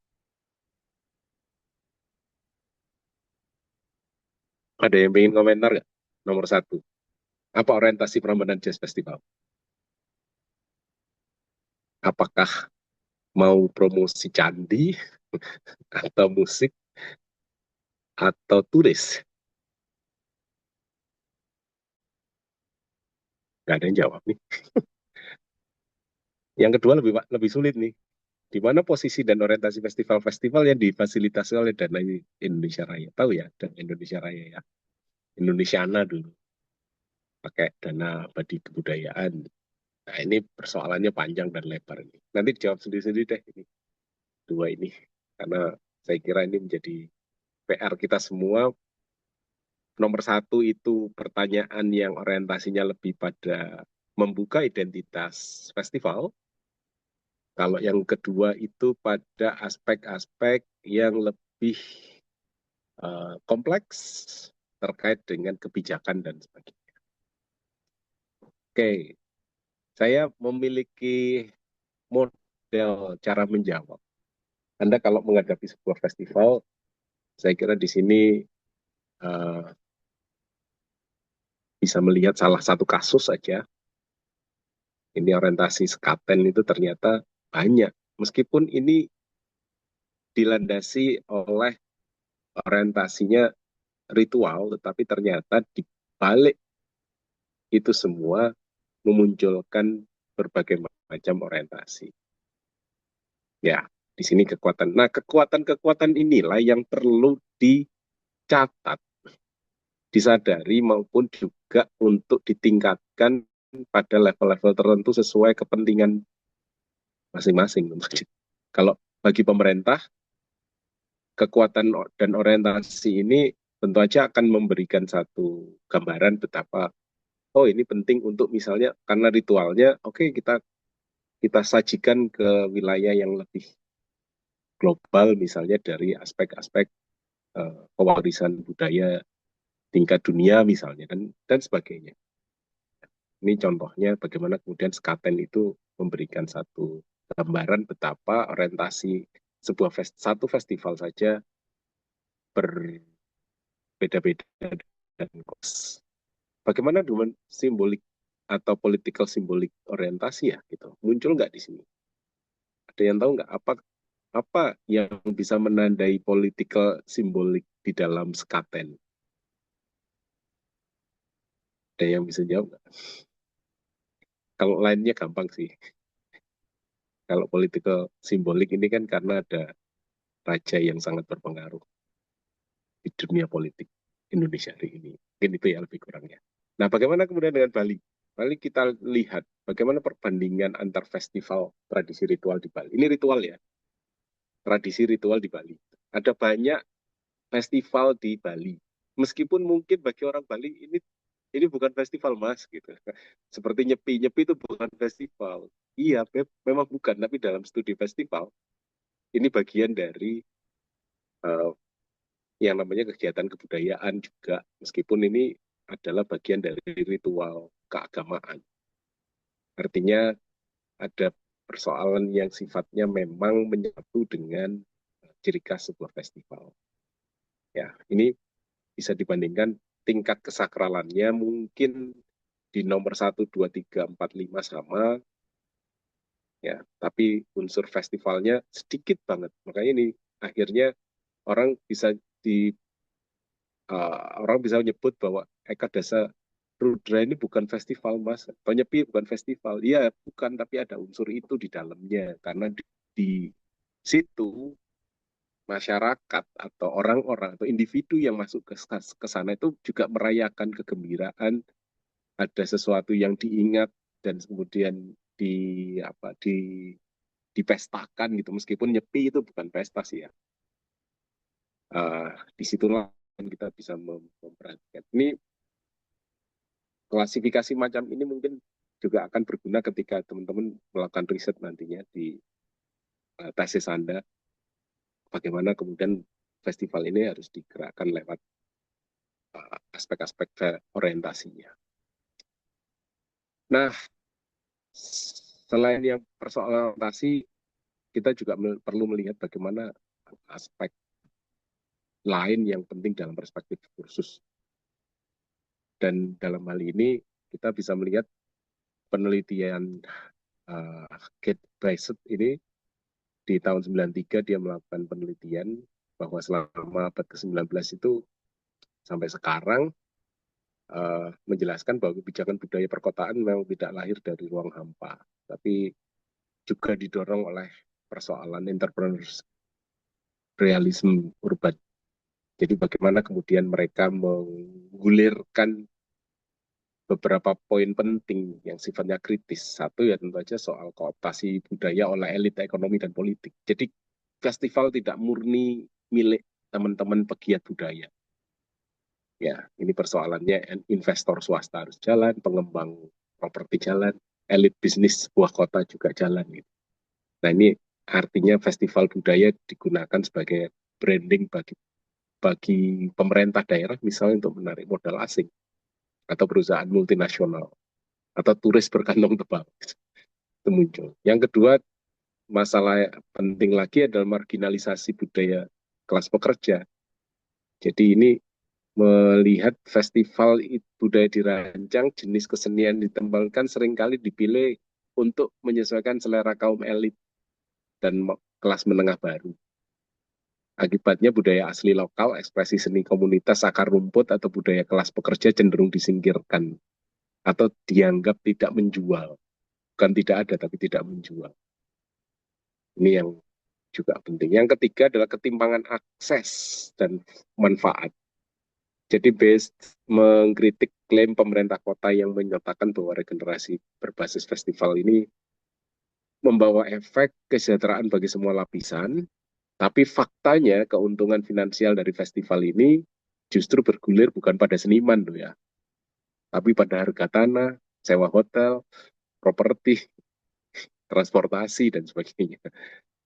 Ada yang ingin komentar nggak? Nomor 1. Apa orientasi Prambanan Jazz Festival? Apakah mau promosi candi, atau musik, atau turis? Nggak ada yang jawab nih. Yang kedua lebih sulit nih. Di mana posisi dan orientasi festival-festival yang difasilitasi oleh Dana Indonesia Raya? Tahu ya, Dana Indonesia Raya ya. Indonesiana dulu. Pakai dana abadi kebudayaan. Nah, ini persoalannya panjang dan lebar ini. Nanti dijawab sendiri-sendiri deh ini. Dua ini. Karena saya kira ini menjadi PR kita semua. Nomor 1 itu pertanyaan yang orientasinya lebih pada membuka identitas festival. Kalau yang kedua itu pada aspek-aspek yang lebih kompleks terkait dengan kebijakan dan sebagainya. Oke, saya memiliki model cara menjawab. Anda kalau menghadapi sebuah festival, saya kira di sini bisa melihat salah satu kasus saja. Ini orientasi sekaten itu ternyata banyak. Meskipun ini dilandasi oleh orientasinya ritual, tetapi ternyata di balik itu semua memunculkan berbagai macam orientasi. Ya, di sini kekuatan. Nah, kekuatan-kekuatan inilah yang perlu dicatat, disadari maupun juga untuk ditingkatkan pada level-level tertentu sesuai kepentingan masing-masing. Kalau bagi pemerintah, kekuatan dan orientasi ini tentu saja akan memberikan satu gambaran betapa oh ini penting untuk misalnya karena ritualnya oke, kita sajikan ke wilayah yang lebih global misalnya dari aspek-aspek pewarisan budaya tingkat dunia misalnya dan sebagainya. Ini contohnya bagaimana kemudian sekaten itu memberikan satu gambaran betapa orientasi satu festival saja berbeda-beda dan kos. Bagaimana dengan simbolik atau political simbolik orientasi ya gitu muncul nggak di sini? Ada yang tahu nggak apa yang bisa menandai political simbolik di dalam sekaten? Ada yang bisa jawab nggak? Kalau lainnya gampang sih. Kalau political simbolik ini kan karena ada raja yang sangat berpengaruh di dunia politik Indonesia hari ini. Mungkin itu ya lebih kurangnya. Nah, bagaimana kemudian dengan Bali? Bali kita lihat bagaimana perbandingan antar festival tradisi ritual di Bali. Ini ritual ya, tradisi ritual di Bali. Ada banyak festival di Bali. Meskipun mungkin bagi orang Bali ini bukan festival mas gitu. Seperti nyepi itu bukan festival. Iya, memang bukan. Tapi dalam studi festival ini bagian dari yang namanya kegiatan kebudayaan juga, meskipun ini adalah bagian dari ritual keagamaan. Artinya ada persoalan yang sifatnya memang menyatu dengan ciri khas sebuah festival. Ya, ini bisa dibandingkan tingkat kesakralannya mungkin di nomor 1, 2, 3, 4, 5 sama, ya, tapi unsur festivalnya sedikit banget. Makanya ini akhirnya orang bisa orang bisa menyebut bahwa Eka Dasa Rudra ini bukan festival mas, atau Nyepi bukan festival. Iya bukan, tapi ada unsur itu di dalamnya karena di situ masyarakat atau orang-orang atau individu yang masuk ke sana itu juga merayakan kegembiraan, ada sesuatu yang diingat dan kemudian dipestakan gitu, meskipun nyepi itu bukan pesta sih ya. Disitulah kita bisa memperhatikan. Ini klasifikasi macam ini mungkin juga akan berguna ketika teman-teman melakukan riset nantinya di tesis Anda, bagaimana kemudian festival ini harus digerakkan lewat aspek-aspek orientasinya. Nah, selain yang persoalan orientasi, kita juga perlu melihat bagaimana aspek lain yang penting dalam perspektif kursus. Dan dalam hal ini kita bisa melihat penelitian Kate Bassett ini di tahun 93 dia melakukan penelitian bahwa selama abad ke-19 itu sampai sekarang menjelaskan bahwa kebijakan budaya perkotaan memang tidak lahir dari ruang hampa, tapi juga didorong oleh persoalan entrepreneurialism urban. Jadi bagaimana kemudian mereka menggulirkan beberapa poin penting yang sifatnya kritis. Satu ya tentu saja soal kooptasi budaya oleh elit ekonomi dan politik. Jadi festival tidak murni milik teman-teman pegiat budaya. Ya, ini persoalannya investor swasta harus jalan, pengembang properti jalan, elit bisnis sebuah kota juga jalan. Gitu. Nah ini artinya festival budaya digunakan sebagai branding bagi pemerintah daerah misalnya untuk menarik modal asing atau perusahaan multinasional atau turis berkantong tebal itu muncul. Yang kedua, masalah penting lagi adalah marginalisasi budaya kelas pekerja. Jadi ini melihat festival budaya dirancang, jenis kesenian ditempelkan seringkali dipilih untuk menyesuaikan selera kaum elit dan kelas menengah baru. Akibatnya budaya asli lokal, ekspresi seni komunitas, akar rumput, atau budaya kelas pekerja cenderung disingkirkan atau dianggap tidak menjual. Bukan tidak ada, tapi tidak menjual. Ini yang juga penting. Yang ketiga adalah ketimpangan akses dan manfaat. Jadi based mengkritik klaim pemerintah kota yang menyatakan bahwa regenerasi berbasis festival ini membawa efek kesejahteraan bagi semua lapisan, tapi faktanya keuntungan finansial dari festival ini justru bergulir bukan pada seniman loh ya, tapi pada harga tanah, sewa hotel, properti, transportasi, dan sebagainya.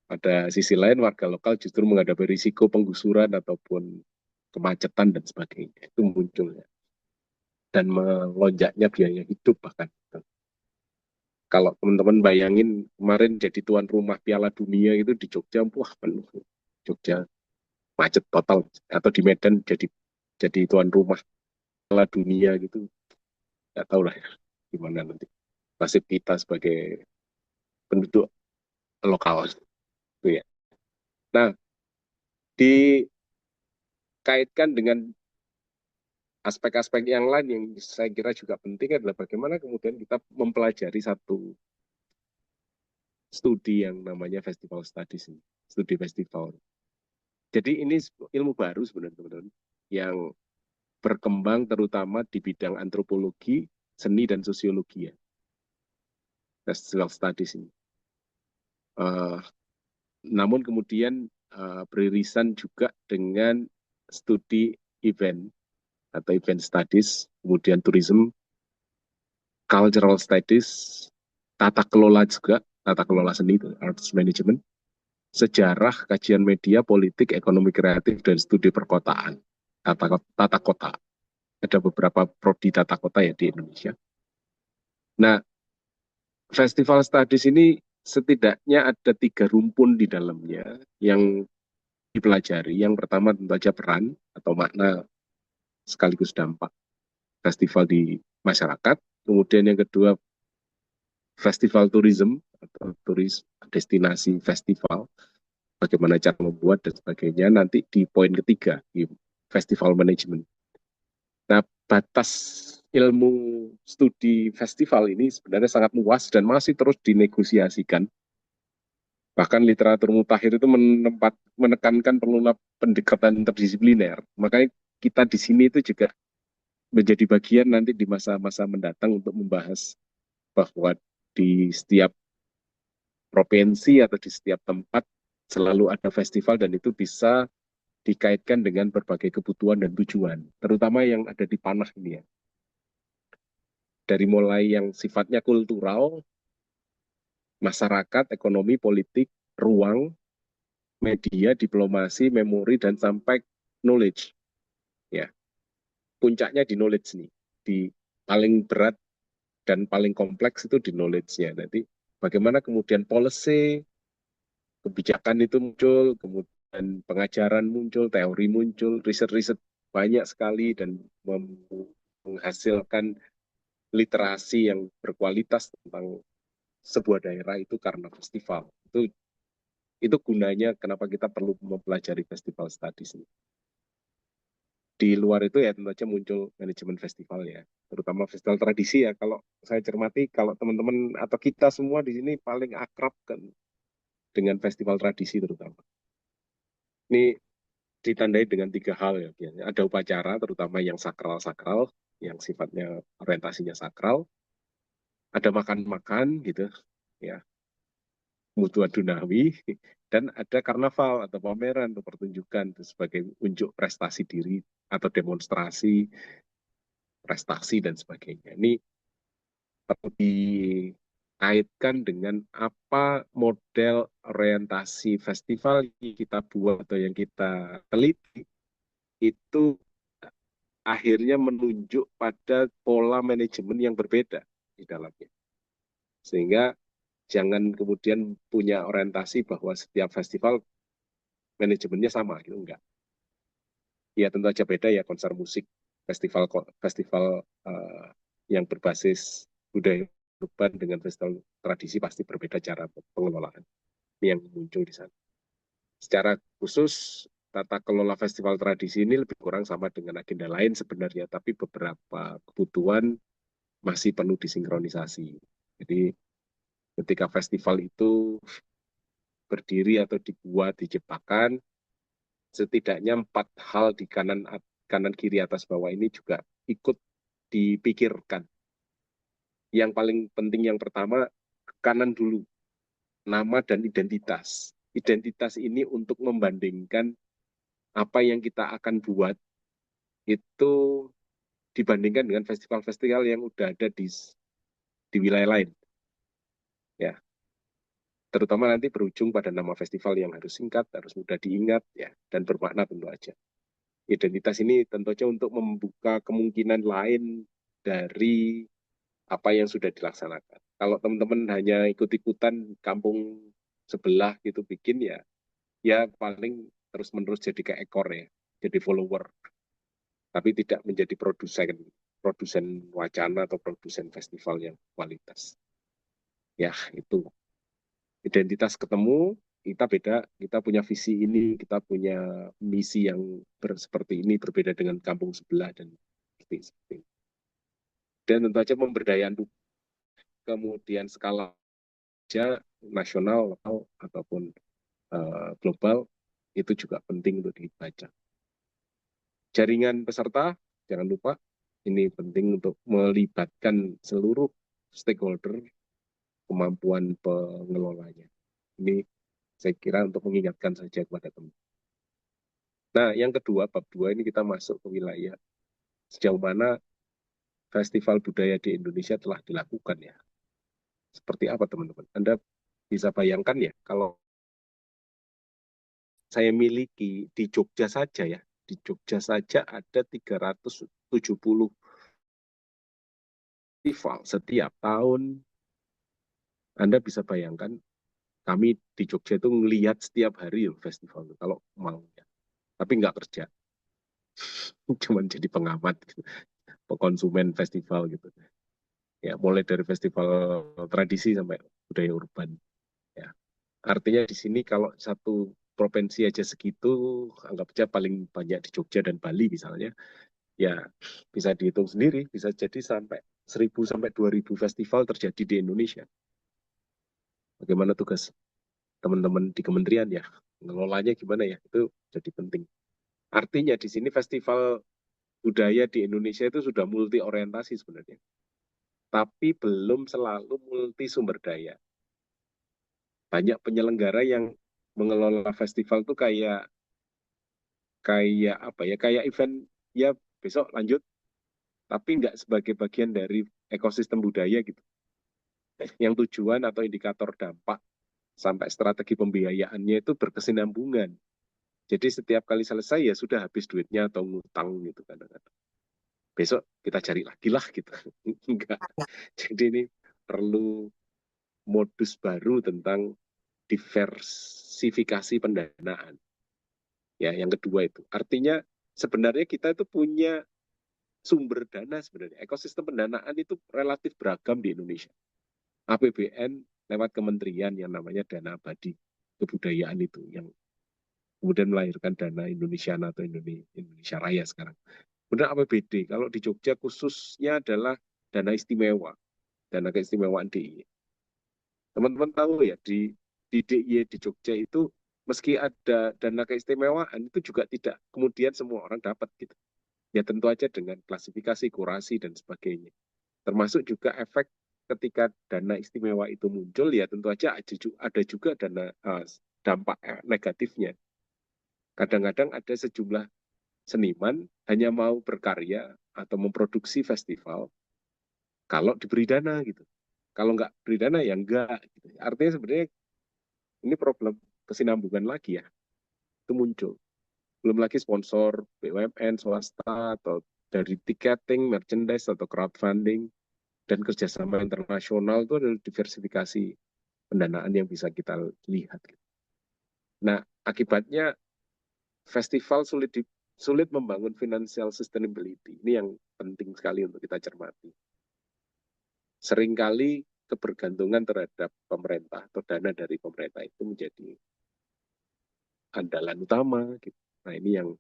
Pada sisi lain, warga lokal justru menghadapi risiko penggusuran ataupun kemacetan dan sebagainya. Itu munculnya. Dan melonjaknya biaya hidup bahkan. Kalau teman-teman bayangin kemarin jadi tuan rumah Piala Dunia itu di Jogja, wah penuh. Jogja macet total. Atau di Medan jadi tuan rumah Piala Dunia gitu. Nggak tahu lah gimana nanti. Nasib kita sebagai penduduk lokal. Itu ya. Nah, dikaitkan dengan aspek-aspek yang lain yang saya kira juga penting adalah bagaimana kemudian kita mempelajari satu studi yang namanya festival studies, studi festival. Jadi ini ilmu baru sebenarnya teman-teman yang berkembang terutama di bidang antropologi, seni dan sosiologi ya. Festival studies ini. Namun kemudian beririsan juga dengan studi event atau event studies, kemudian tourism, cultural studies, tata kelola juga, tata kelola seni, arts management, sejarah, kajian media, politik, ekonomi kreatif, dan studi perkotaan, tata kota. Ada beberapa prodi tata kota ya di Indonesia. Nah, festival studies ini setidaknya ada 3 rumpun di dalamnya yang dipelajari. Yang pertama tentu saja peran atau makna sekaligus dampak festival di masyarakat. Kemudian yang kedua festival tourism atau turis destinasi festival, bagaimana cara membuat dan sebagainya. Nanti di poin ketiga di festival management. Nah, batas ilmu studi festival ini sebenarnya sangat luas dan masih terus dinegosiasikan. Bahkan literatur mutakhir itu menekankan perlunya pendekatan interdisipliner. Makanya kita di sini itu juga menjadi bagian nanti di masa-masa mendatang untuk membahas bahwa di setiap provinsi atau di setiap tempat selalu ada festival dan itu bisa dikaitkan dengan berbagai kebutuhan dan tujuan, terutama yang ada di panah ini ya. Dari mulai yang sifatnya kultural, masyarakat, ekonomi, politik, ruang, media, diplomasi, memori, dan sampai knowledge. Ya, puncaknya di knowledge nih, di paling berat dan paling kompleks itu di knowledge-nya. Nanti bagaimana kemudian policy, kebijakan itu muncul, kemudian pengajaran muncul, teori muncul, riset-riset banyak sekali dan menghasilkan literasi yang berkualitas tentang sebuah daerah itu karena festival. Itu gunanya kenapa kita perlu mempelajari festival studies ini. Di luar itu ya tentu saja muncul manajemen festival ya, terutama festival tradisi ya. Kalau saya cermati, kalau teman-teman atau kita semua di sini paling akrab kan dengan festival tradisi terutama. Ini ditandai dengan 3 hal ya biasanya. Ada upacara terutama yang sakral-sakral, yang sifatnya orientasinya sakral. Ada makan-makan gitu ya, kebutuhan duniawi, dan ada karnaval atau pameran atau pertunjukan itu sebagai unjuk prestasi diri atau demonstrasi prestasi dan sebagainya. Ini perlu dikaitkan dengan apa model orientasi festival yang kita buat atau yang kita teliti itu akhirnya menunjuk pada pola manajemen yang berbeda di dalamnya. Sehingga jangan kemudian punya orientasi bahwa setiap festival manajemennya sama, gitu enggak. Ya tentu saja beda ya, konser musik, festival festival yang berbasis budaya urban dengan festival tradisi pasti berbeda cara pengelolaan. Ini yang muncul di sana. Secara khusus, tata kelola festival tradisi ini lebih kurang sama dengan agenda lain sebenarnya, tapi beberapa kebutuhan masih perlu disinkronisasi. Jadi ketika festival itu berdiri atau dibuat, diciptakan, setidaknya 4 hal di kanan kiri atas bawah ini juga ikut dipikirkan. Yang paling penting yang pertama, kanan dulu, nama dan identitas. Identitas ini untuk membandingkan apa yang kita akan buat itu dibandingkan dengan festival-festival yang udah ada di wilayah lain. Ya, terutama nanti berujung pada nama festival yang harus singkat, harus mudah diingat, ya, dan bermakna tentu aja. Identitas ini tentu saja untuk membuka kemungkinan lain dari apa yang sudah dilaksanakan. Kalau teman-teman hanya ikut-ikutan kampung sebelah gitu bikin ya paling terus-menerus jadi kayak ekor ya, jadi follower. Tapi tidak menjadi produsen wacana atau produsen festival yang kualitas. Ya, itu. Identitas ketemu, kita beda, kita punya visi ini, kita punya misi yang seperti ini, berbeda dengan kampung sebelah dan seperti ini. Dan tentu saja pemberdayaan kemudian skala nasional, lokal, ataupun global, itu juga penting untuk dibaca. Jaringan peserta, jangan lupa, ini penting untuk melibatkan seluruh stakeholder, kemampuan pengelolanya. Ini saya kira untuk mengingatkan saja kepada teman. Nah, yang kedua, bab 2 ini kita masuk ke wilayah sejauh mana festival budaya di Indonesia telah dilakukan ya. Seperti apa teman-teman? Anda bisa bayangkan ya, kalau saya miliki di Jogja saja ya, di Jogja saja ada 370 festival setiap tahun. Anda bisa bayangkan, kami di Jogja itu ngelihat setiap hari festival itu, kalau mau ya. Tapi nggak kerja. Cuman jadi pengamat, gitu. Konsumen festival gitu. Ya, mulai dari festival tradisi sampai budaya urban. Ya. Artinya di sini kalau satu provinsi aja segitu, anggap aja paling banyak di Jogja dan Bali misalnya, ya bisa dihitung sendiri, bisa jadi sampai 1.000 sampai 2.000 festival terjadi di Indonesia. Bagaimana tugas teman-teman di kementerian ya, ngelolanya gimana ya, itu jadi penting. Artinya di sini festival budaya di Indonesia itu sudah multi orientasi sebenarnya, tapi belum selalu multi sumber daya. Banyak penyelenggara yang mengelola festival tuh kayak kayak apa ya, kayak event ya besok lanjut, tapi nggak sebagai bagian dari ekosistem budaya gitu. Yang tujuan atau indikator dampak sampai strategi pembiayaannya itu berkesinambungan. Jadi setiap kali selesai ya sudah habis duitnya atau ngutang gitu kadang-kadang. Besok kita cari lagi lah gitu. Enggak. Jadi ini perlu modus baru tentang diversifikasi pendanaan. Ya, yang kedua itu. Artinya sebenarnya kita itu punya sumber dana sebenarnya. Ekosistem pendanaan itu relatif beragam di Indonesia. APBN lewat kementerian yang namanya dana abadi kebudayaan itu yang kemudian melahirkan dana Indonesia atau Indonesia Raya sekarang. Kemudian APBD, kalau di Jogja khususnya adalah dana istimewa, dana keistimewaan DIY. Teman-teman tahu ya, di DIY di Jogja itu meski ada dana keistimewaan itu juga tidak kemudian semua orang dapat gitu. Ya tentu aja dengan klasifikasi, kurasi, dan sebagainya. Termasuk juga efek ketika dana istimewa itu muncul, ya tentu aja ada juga dana dampak negatifnya. Kadang-kadang ada sejumlah seniman hanya mau berkarya atau memproduksi festival kalau diberi dana gitu. Kalau nggak beri dana ya enggak. Gitu. Artinya sebenarnya ini problem kesinambungan lagi ya. Itu muncul. Belum lagi sponsor BUMN, swasta, atau dari tiketing, merchandise, atau crowdfunding, dan kerjasama internasional itu adalah diversifikasi pendanaan yang bisa kita lihat. Nah, akibatnya festival sulit membangun financial sustainability. Ini yang penting sekali untuk kita cermati. Seringkali kebergantungan terhadap pemerintah atau dana dari pemerintah itu menjadi andalan utama. Gitu. Nah, ini yang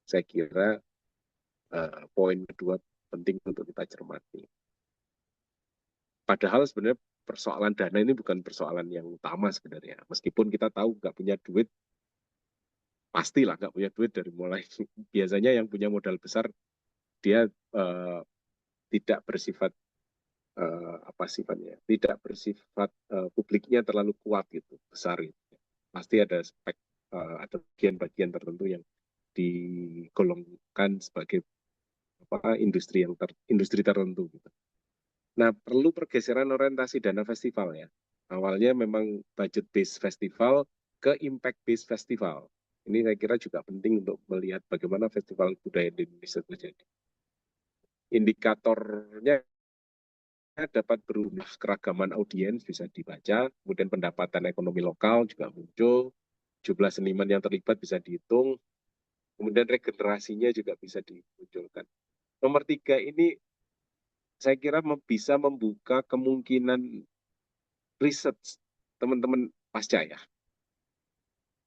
saya kira poin kedua penting untuk kita cermati. Padahal sebenarnya persoalan dana ini bukan persoalan yang utama sebenarnya. Meskipun kita tahu nggak punya duit, pastilah nggak punya duit dari mulai. Biasanya yang punya modal besar, dia tidak bersifat, apa sifatnya, tidak bersifat publiknya terlalu kuat gitu, besar gitu. Pasti ada ada bagian-bagian tertentu yang digolongkan sebagai industri tertentu gitu. Nah, perlu pergeseran orientasi dana festival ya. Awalnya memang budget based festival ke impact based festival. Ini saya kira juga penting untuk melihat bagaimana festival budaya di Indonesia terjadi. Indikatornya dapat berubah, keragaman audiens bisa dibaca, kemudian pendapatan ekonomi lokal juga muncul, jumlah seniman yang terlibat bisa dihitung, kemudian regenerasinya juga bisa dimunculkan. Nomor 3 ini saya kira bisa membuka kemungkinan riset teman-teman pasca ya.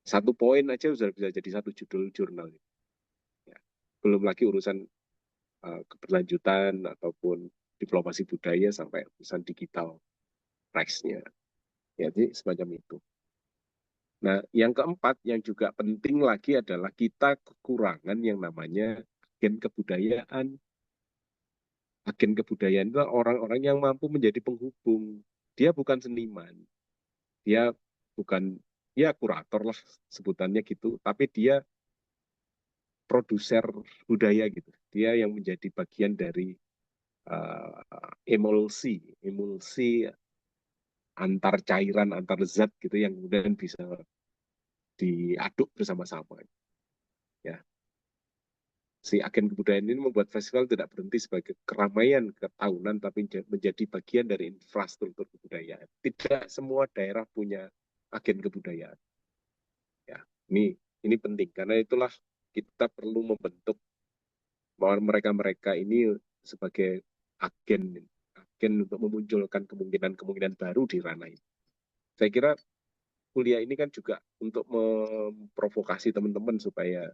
Satu poin aja sudah bisa jadi satu judul jurnal. Ya. Belum lagi urusan keberlanjutan ataupun diplomasi budaya sampai urusan digital rights-nya. Ya, jadi semacam itu. Nah, yang keempat yang juga penting lagi adalah kita kekurangan yang namanya agen kebudayaan. Agen kebudayaan itu orang-orang yang mampu menjadi penghubung. Dia bukan seniman, dia bukan, ya kurator lah sebutannya gitu, tapi dia produser budaya gitu. Dia yang menjadi bagian dari emulsi antar cairan, antar zat gitu yang kemudian bisa diaduk bersama-sama. Ya, si agen kebudayaan ini membuat festival tidak berhenti sebagai keramaian ketahunan, tapi menjadi bagian dari infrastruktur kebudayaan. Tidak semua daerah punya agen kebudayaan. Ya, ini penting karena itulah kita perlu membentuk mereka-mereka ini sebagai agen untuk memunculkan kemungkinan-kemungkinan baru di ranah ini. Saya kira kuliah ini kan juga untuk memprovokasi teman-teman supaya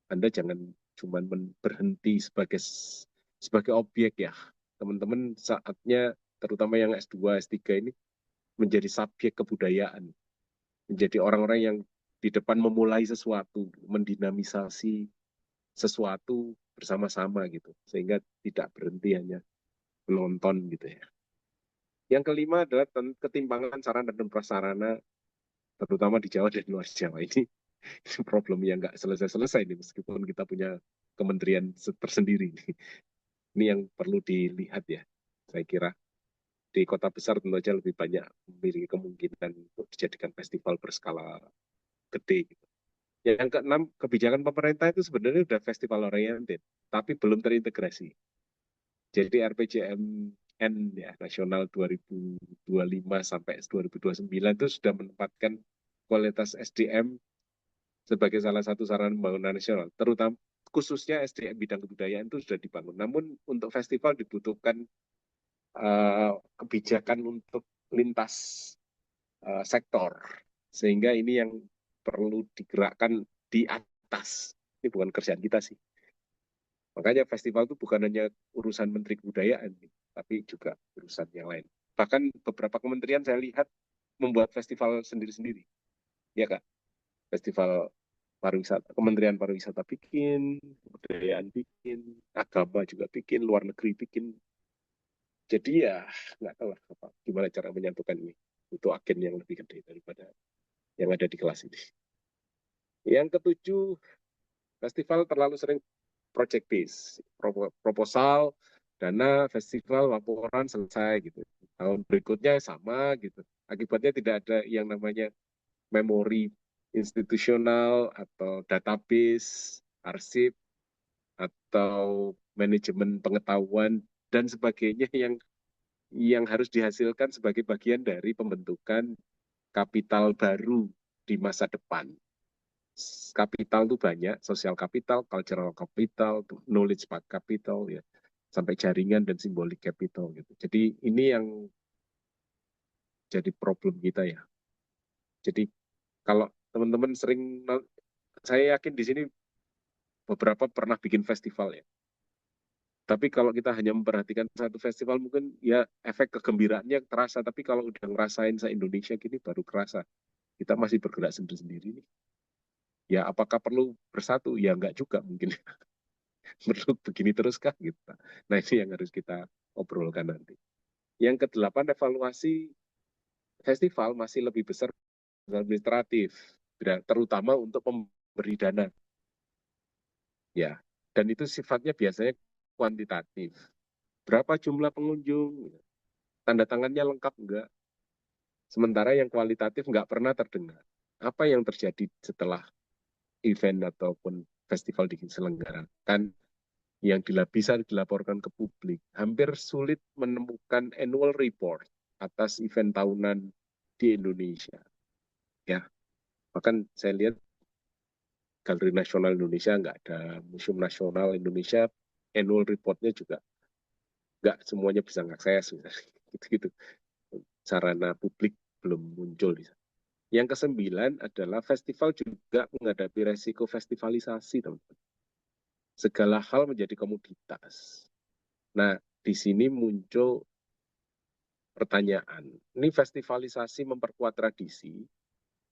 Anda jangan cuma berhenti sebagai objek ya. Teman-teman saatnya terutama yang S2, S3 ini menjadi subjek kebudayaan. Menjadi orang-orang yang di depan memulai sesuatu, mendinamisasi sesuatu bersama-sama gitu. Sehingga tidak berhenti hanya menonton gitu ya. Yang kelima adalah ketimpangan sarana dan prasarana terutama di Jawa dan luar Jawa ini problem yang nggak selesai-selesai nih, meskipun kita punya kementerian tersendiri. Ini yang perlu dilihat ya, saya kira. Di kota besar tentu saja lebih banyak memiliki kemungkinan untuk dijadikan festival berskala gede. Gitu. Yang keenam, kebijakan pemerintah itu sebenarnya sudah festival oriented, tapi belum terintegrasi. Jadi RPJMN ya, Nasional 2025 sampai 2029 itu sudah menempatkan kualitas SDM sebagai salah satu sarana pembangunan nasional, terutama khususnya SDM bidang kebudayaan itu sudah dibangun. Namun untuk festival dibutuhkan kebijakan untuk lintas sektor, sehingga ini yang perlu digerakkan di atas. Ini bukan kerjaan kita sih. Makanya festival itu bukan hanya urusan Menteri Kebudayaan, tapi juga urusan yang lain. Bahkan beberapa kementerian saya lihat membuat festival sendiri-sendiri. Ya Kak, festival pariwisata, Kementerian Pariwisata bikin, kebudayaan bikin, agama juga bikin, luar negeri bikin. Jadi ya nggak tahu lah gimana cara menyatukan ini. Itu agen yang lebih gede daripada yang ada di kelas ini. Yang ketujuh, festival terlalu sering project base, proposal, dana, festival, laporan, selesai gitu. Tahun berikutnya sama gitu. Akibatnya tidak ada yang namanya memori institusional atau database, arsip, atau manajemen pengetahuan dan sebagainya yang harus dihasilkan sebagai bagian dari pembentukan kapital baru di masa depan. Kapital itu banyak, sosial kapital, cultural capital, knowledge capital, ya, sampai jaringan dan simbolik capital gitu. Jadi ini yang jadi problem kita ya. Jadi kalau teman-teman sering, saya yakin di sini beberapa pernah bikin festival ya. Tapi kalau kita hanya memperhatikan satu festival mungkin ya efek kegembiraannya terasa. Tapi kalau udah ngerasain se-Indonesia gini baru kerasa. Kita masih bergerak sendiri-sendiri nih. Ya apakah perlu bersatu? Ya enggak juga mungkin. Perlu begini terus kah? Gitu. Nah ini yang harus kita obrolkan nanti. Yang kedelapan, evaluasi festival masih lebih besar administratif. Terutama untuk pemberi dana. Ya, dan itu sifatnya biasanya kuantitatif. Berapa jumlah pengunjung? Tanda tangannya lengkap enggak? Sementara yang kualitatif enggak pernah terdengar. Apa yang terjadi setelah event ataupun festival diselenggarakan yang bisa dilaporkan ke publik? Hampir sulit menemukan annual report atas event tahunan di Indonesia. Ya, bahkan saya lihat Galeri Nasional Indonesia enggak ada, Museum Nasional Indonesia annual reportnya juga enggak semuanya bisa mengakses. Gitu-gitu. Sarana publik belum muncul di sana. Yang kesembilan adalah festival juga menghadapi resiko festivalisasi, teman-teman. Segala hal menjadi komoditas. Nah, di sini muncul pertanyaan. Ini festivalisasi memperkuat tradisi,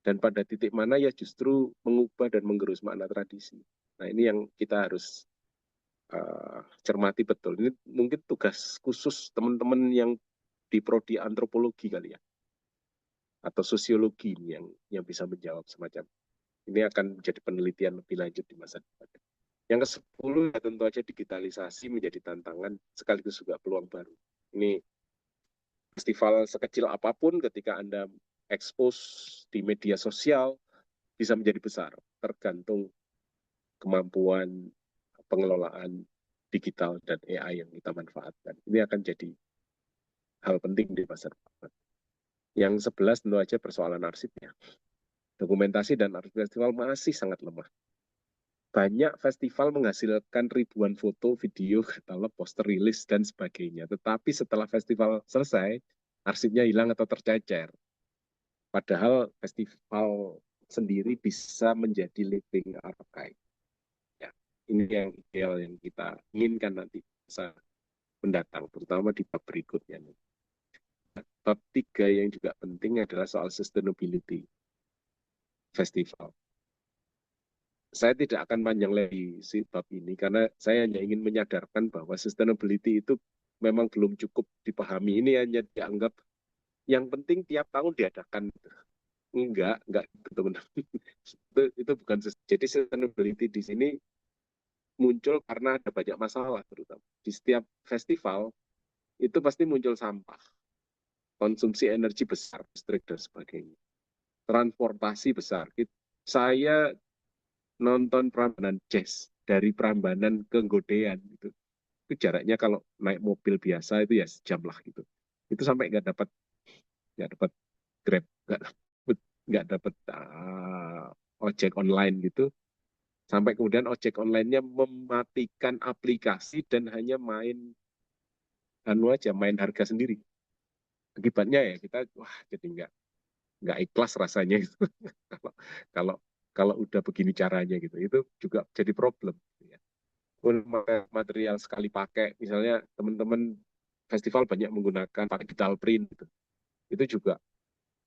dan pada titik mana ya justru mengubah dan menggerus makna tradisi. Nah, ini yang kita harus cermati betul. Ini mungkin tugas khusus teman-teman yang di prodi antropologi kali ya, atau sosiologi yang bisa menjawab semacam. Ini akan menjadi penelitian lebih lanjut di masa depan. Yang ke-10 ya tentu saja digitalisasi menjadi tantangan sekaligus juga peluang baru. Ini festival sekecil apapun ketika Anda expose di media sosial bisa menjadi besar, tergantung kemampuan pengelolaan digital dan AI yang kita manfaatkan. Ini akan jadi hal penting di masa depan. Yang 11 tentu saja persoalan arsipnya. Dokumentasi dan arsip festival masih sangat lemah. Banyak festival menghasilkan ribuan foto, video, katalog, poster, rilis, dan sebagainya. Tetapi setelah festival selesai, arsipnya hilang atau tercecer. Padahal festival sendiri bisa menjadi living archive. Ya, ini yang ideal yang kita inginkan nanti masa mendatang, terutama di bab berikutnya. Bab 3 yang juga penting adalah soal sustainability festival. Saya tidak akan panjang lagi si bab ini karena saya hanya ingin menyadarkan bahwa sustainability itu memang belum cukup dipahami. Ini hanya dianggap yang penting tiap tahun diadakan. Enggak gitu, teman-teman. Itu bukan jadi sustainability di sini muncul karena ada banyak masalah, terutama di setiap festival itu pasti muncul sampah, konsumsi energi besar, listrik dan sebagainya, transportasi besar. Saya nonton Prambanan jazz dari Prambanan ke Nggodean itu jaraknya kalau naik mobil biasa itu ya sejam lah gitu. Itu sampai nggak dapat Grab, nggak dapat ojek online gitu. Sampai kemudian ojek online-nya mematikan aplikasi dan hanya main harga sendiri. Akibatnya ya kita wah jadi nggak ikhlas rasanya itu. kalau kalau kalau udah begini caranya gitu, itu juga jadi problem. Ya. Material sekali pakai, misalnya teman-teman festival banyak menggunakan digital print gitu. Itu juga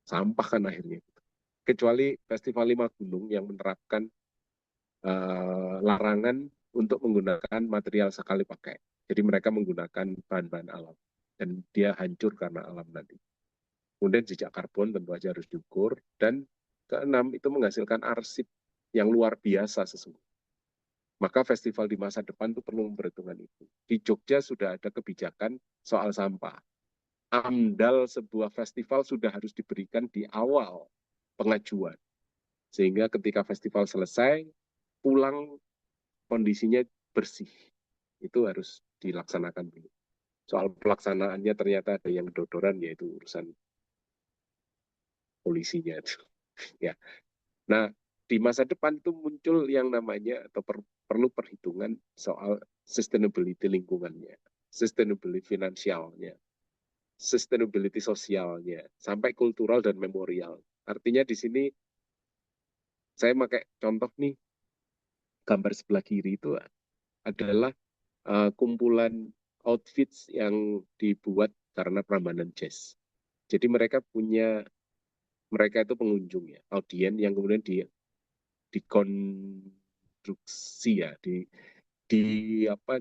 sampah kan akhirnya. Kecuali Festival Lima Gunung yang menerapkan larangan untuk menggunakan material sekali pakai. Jadi mereka menggunakan bahan-bahan alam dan dia hancur karena alam nanti. Kemudian jejak karbon tentu saja harus diukur, dan keenam itu menghasilkan arsip yang luar biasa sesungguhnya. Maka festival di masa depan itu perlu memperhitungkan itu. Di Jogja sudah ada kebijakan soal sampah. AMDAL sebuah festival sudah harus diberikan di awal pengajuan. Sehingga ketika festival selesai, pulang kondisinya bersih. Itu harus dilaksanakan dulu. Soal pelaksanaannya ternyata ada yang dodoran, yaitu urusan polisinya itu. Ya. Nah, di masa depan itu muncul yang namanya atau perlu perhitungan soal sustainability lingkungannya, sustainability finansialnya, sustainability sosialnya, sampai kultural dan memorial. Artinya di sini saya pakai contoh nih, gambar sebelah kiri itu adalah kumpulan outfits yang dibuat karena Prambanan Jazz. Jadi mereka itu pengunjung ya, audien yang kemudian dikonstruksi ya, di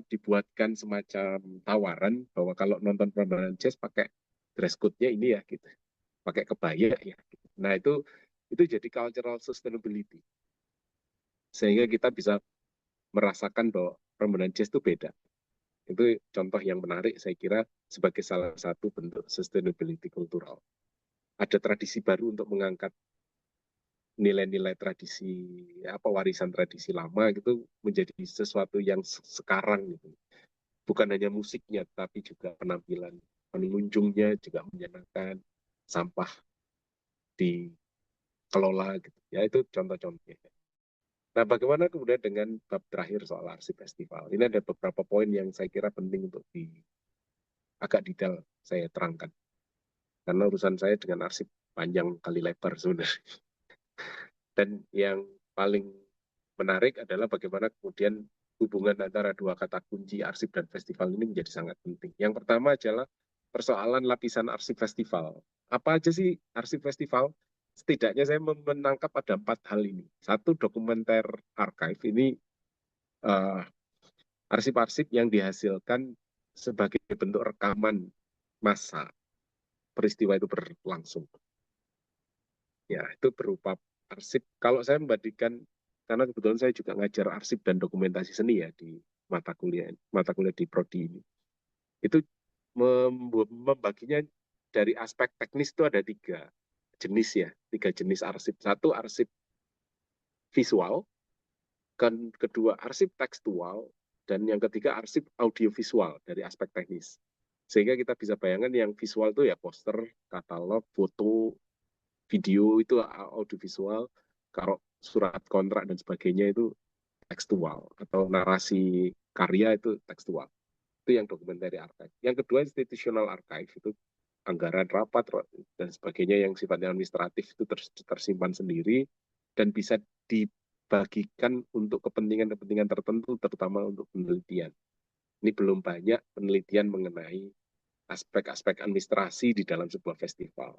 dibuatkan semacam tawaran bahwa kalau nonton Prambanan Jazz pakai dress code-nya ini ya gitu, pakai kebaya ya. Gitu. Nah itu jadi cultural sustainability, sehingga kita bisa merasakan bahwa Prambanan Jazz itu beda. Itu contoh yang menarik saya kira sebagai salah satu bentuk sustainability kultural. Ada tradisi baru untuk mengangkat nilai-nilai tradisi warisan tradisi lama gitu menjadi sesuatu yang sekarang gitu. Bukan hanya musiknya tapi juga penampilan pengunjungnya juga menyenangkan, sampah dikelola gitu. Ya itu contoh-contohnya. Nah, bagaimana kemudian dengan bab terakhir soal arsip festival? Ini ada beberapa poin yang saya kira penting untuk agak detail saya terangkan. Karena urusan saya dengan arsip panjang kali lebar sebenarnya. Dan yang paling menarik adalah bagaimana kemudian hubungan antara dua kata kunci arsip dan festival ini menjadi sangat penting. Yang pertama adalah persoalan lapisan arsip festival. Apa aja sih arsip festival? Setidaknya saya menangkap ada 4 hal ini. Satu, dokumenter archive ini arsip-arsip yang dihasilkan sebagai bentuk rekaman massa peristiwa itu berlangsung. Ya, itu berupa arsip. Kalau saya membandingkan, karena kebetulan saya juga ngajar arsip dan dokumentasi seni ya di mata kuliah di prodi ini. Itu membaginya dari aspek teknis itu ada 3 jenis ya, 3 jenis arsip. Satu arsip visual, kedua arsip tekstual, dan yang ketiga arsip audiovisual dari aspek teknis. Sehingga kita bisa bayangkan yang visual itu ya poster, katalog, foto, video itu audiovisual, kalau surat kontrak dan sebagainya itu tekstual, atau narasi karya itu tekstual. Itu yang documentary archive. Yang kedua institutional archive, itu anggaran rapat dan sebagainya yang sifatnya administratif itu tersimpan sendiri dan bisa dibagikan untuk kepentingan-kepentingan tertentu, terutama untuk penelitian. Ini belum banyak penelitian mengenai aspek-aspek administrasi di dalam sebuah festival.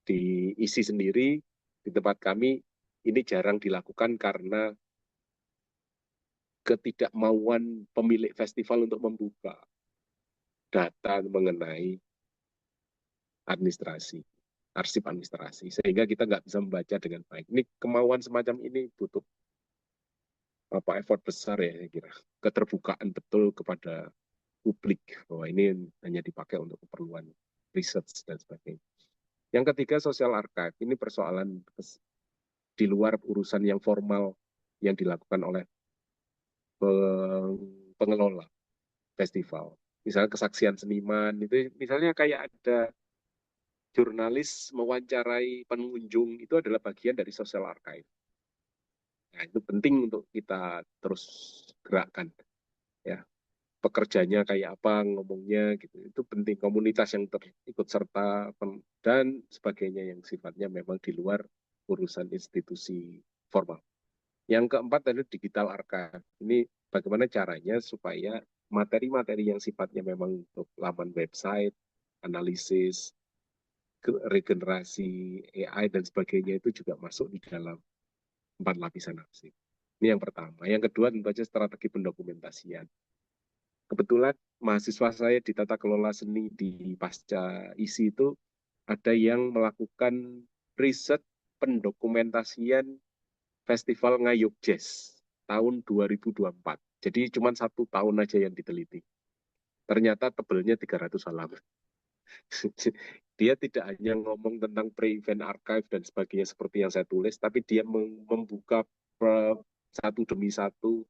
Diisi sendiri di tempat kami ini jarang dilakukan karena ketidakmauan pemilik festival untuk membuka data mengenai administrasi. arsip administrasi, sehingga kita nggak bisa membaca dengan baik. Ini kemauan semacam ini butuh effort besar ya, saya kira. Keterbukaan betul kepada publik bahwa ini hanya dipakai untuk keperluan research dan sebagainya. Yang ketiga, social archive. Ini persoalan di luar urusan yang formal yang dilakukan oleh pengelola festival. Misalnya kesaksian seniman, itu misalnya kayak ada jurnalis mewawancarai pengunjung, itu adalah bagian dari social archive. Nah, itu penting untuk kita terus gerakkan. Ya, pekerjanya kayak apa, ngomongnya gitu. Itu penting, komunitas yang ikut serta dan sebagainya yang sifatnya memang di luar urusan institusi formal. Yang keempat adalah digital archive. Ini bagaimana caranya supaya materi-materi yang sifatnya memang untuk laman website, analisis, regenerasi AI dan sebagainya itu juga masuk di dalam 4 lapisan arsip. Ini yang pertama. Yang kedua tentu saja strategi pendokumentasian. Kebetulan mahasiswa saya di tata kelola seni di pasca ISI itu ada yang melakukan riset pendokumentasian Festival Ngayog Jazz tahun 2024. Jadi cuma 1 tahun aja yang diteliti. Ternyata tebelnya 300 halaman. Dia tidak hanya ngomong tentang pre-event archive dan sebagainya seperti yang saya tulis, tapi dia membuka satu demi satu,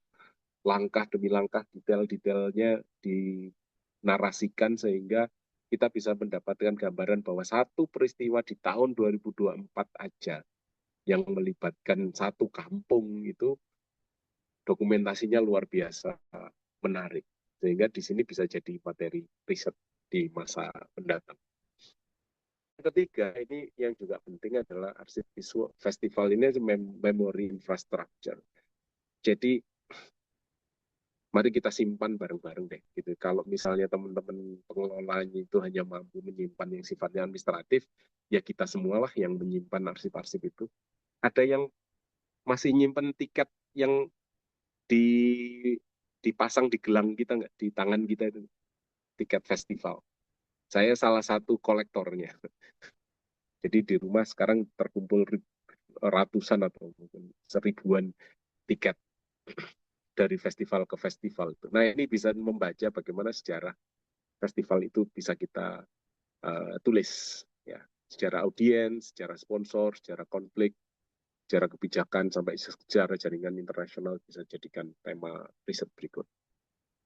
langkah demi langkah, detail-detailnya dinarasikan sehingga kita bisa mendapatkan gambaran bahwa satu peristiwa di tahun 2024 aja yang melibatkan satu kampung itu dokumentasinya luar biasa menarik. Sehingga di sini bisa jadi materi riset di masa mendatang. Yang ketiga, ini yang juga penting adalah arsip visual. Festival ini memory infrastructure. Jadi, mari kita simpan bareng-bareng deh. Gitu. Kalau misalnya teman-teman pengelolanya itu hanya mampu menyimpan yang sifatnya administratif, ya kita semualah yang menyimpan arsip-arsip itu. Ada yang masih nyimpan tiket yang dipasang di gelang kita nggak, di tangan kita itu, tiket festival. Saya salah satu kolektornya. Jadi di rumah sekarang terkumpul ratusan atau mungkin seribuan tiket dari festival ke festival itu. Nah, ini bisa membaca bagaimana sejarah festival itu bisa kita tulis ya, secara audiens, secara sponsor, secara konflik, secara kebijakan sampai sejarah jaringan internasional bisa jadikan tema riset berikut.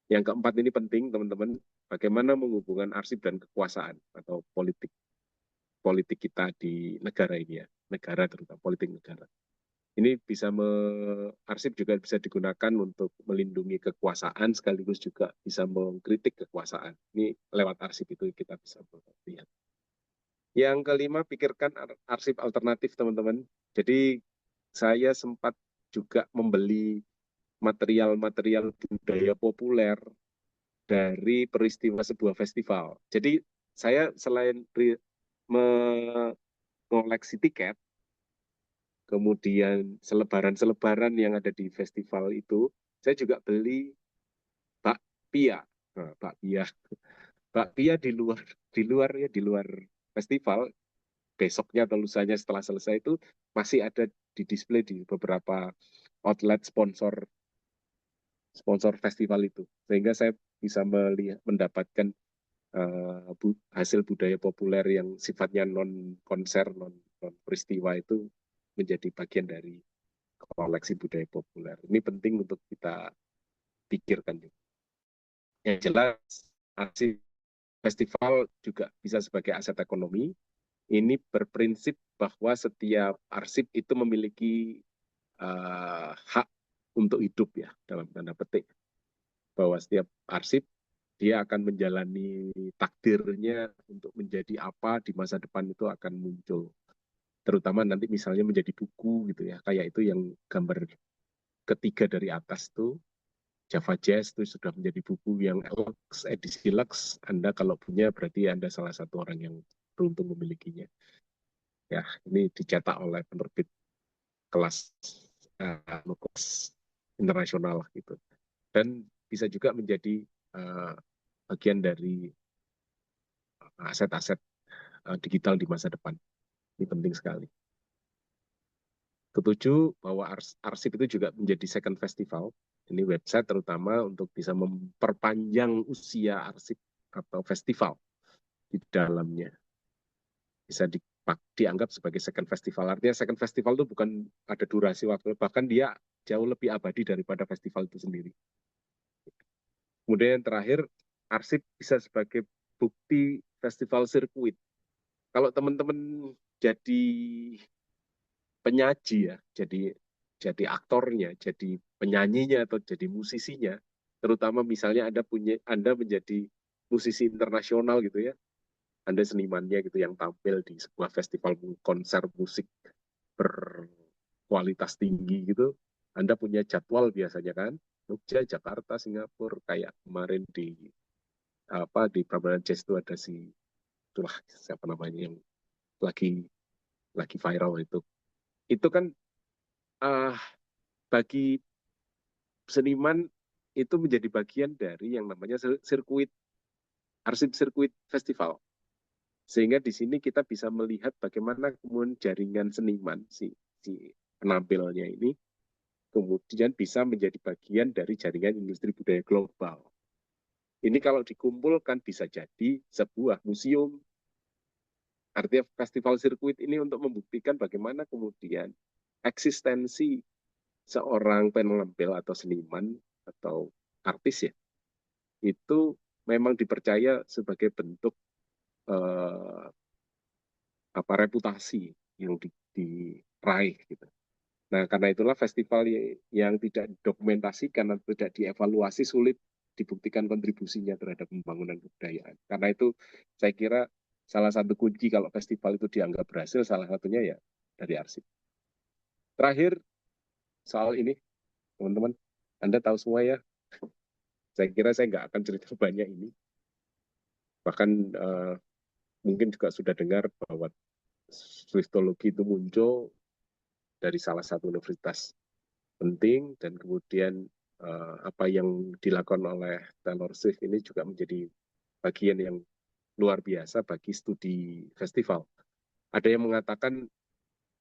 Yang keempat ini penting, teman-teman, bagaimana menghubungkan arsip dan kekuasaan atau politik kita di negara ini ya, negara terutama politik negara. Ini bisa arsip juga bisa digunakan untuk melindungi kekuasaan sekaligus juga bisa mengkritik kekuasaan. Ini lewat arsip itu kita bisa melihat. Yang kelima, pikirkan arsip alternatif, teman-teman. Jadi saya sempat juga membeli material-material budaya populer dari peristiwa sebuah festival. Jadi saya selain mengoleksi tiket, kemudian selebaran-selebaran yang ada di festival itu, saya juga beli bakpia. Nah, bakpia di luar festival, besoknya atau lusanya setelah selesai itu masih ada di display di beberapa outlet sponsor festival itu, sehingga saya bisa mendapatkan hasil budaya populer yang sifatnya non konser, non peristiwa itu menjadi bagian dari koleksi budaya populer. Ini penting untuk kita pikirkan juga. Yang jelas, arsip festival juga bisa sebagai aset ekonomi. Ini berprinsip bahwa setiap arsip itu memiliki hak untuk hidup ya, dalam tanda petik. Bahwa setiap arsip dia akan menjalani takdirnya untuk menjadi apa di masa depan itu akan muncul. Terutama nanti misalnya menjadi buku gitu ya, kayak itu yang gambar ketiga dari atas tuh, Java Jazz itu sudah menjadi buku yang edisi Lux. Anda kalau punya berarti Anda salah satu orang yang beruntung memilikinya. Ya, ini dicetak oleh penerbit kelas internasional gitu. Dan bisa juga menjadi bagian dari aset-aset digital di masa depan. Ini penting sekali. Ketujuh, bahwa arsip itu juga menjadi second festival. Ini website terutama untuk bisa memperpanjang usia arsip atau festival di dalamnya. Bisa dianggap sebagai second festival. Artinya second festival itu bukan ada durasi waktu, bahkan dia jauh lebih abadi daripada festival itu sendiri. Kemudian yang terakhir, arsip bisa sebagai bukti festival sirkuit. Kalau teman-teman jadi penyaji ya, jadi aktornya, jadi penyanyinya atau jadi musisinya, terutama misalnya Anda menjadi musisi internasional gitu ya, Anda senimannya gitu yang tampil di sebuah festival konser musik berkualitas tinggi gitu, Anda punya jadwal biasanya kan, Jogja, Jakarta, Singapura, kayak kemarin di Prambanan Jazz itu ada itulah siapa namanya yang lagi viral itu. Itu kan uh, bagi seniman itu menjadi bagian dari yang namanya sirkuit, arsip sirkuit festival. Sehingga di sini kita bisa melihat bagaimana kemudian jaringan seniman, si penampilnya ini, kemudian bisa menjadi bagian dari jaringan industri budaya global. Ini kalau dikumpulkan bisa jadi sebuah museum. Artinya festival sirkuit ini untuk membuktikan bagaimana kemudian eksistensi seorang penampil atau seniman atau artis ya, itu memang dipercaya sebagai bentuk reputasi yang diraih gitu. Nah, karena itulah festival yang tidak dokumentasikan atau tidak dievaluasi sulit dibuktikan kontribusinya terhadap pembangunan kebudayaan. Karena itu saya kira salah satu kunci kalau festival itu dianggap berhasil, salah satunya ya dari arsip. Terakhir, soal ini, teman-teman, Anda tahu semua ya, saya kira saya nggak akan cerita banyak ini. Bahkan mungkin juga sudah dengar bahwa Swiftologi itu muncul dari salah satu universitas penting, dan kemudian apa yang dilakukan oleh Taylor Swift ini juga menjadi bagian yang luar biasa bagi studi festival. Ada yang mengatakan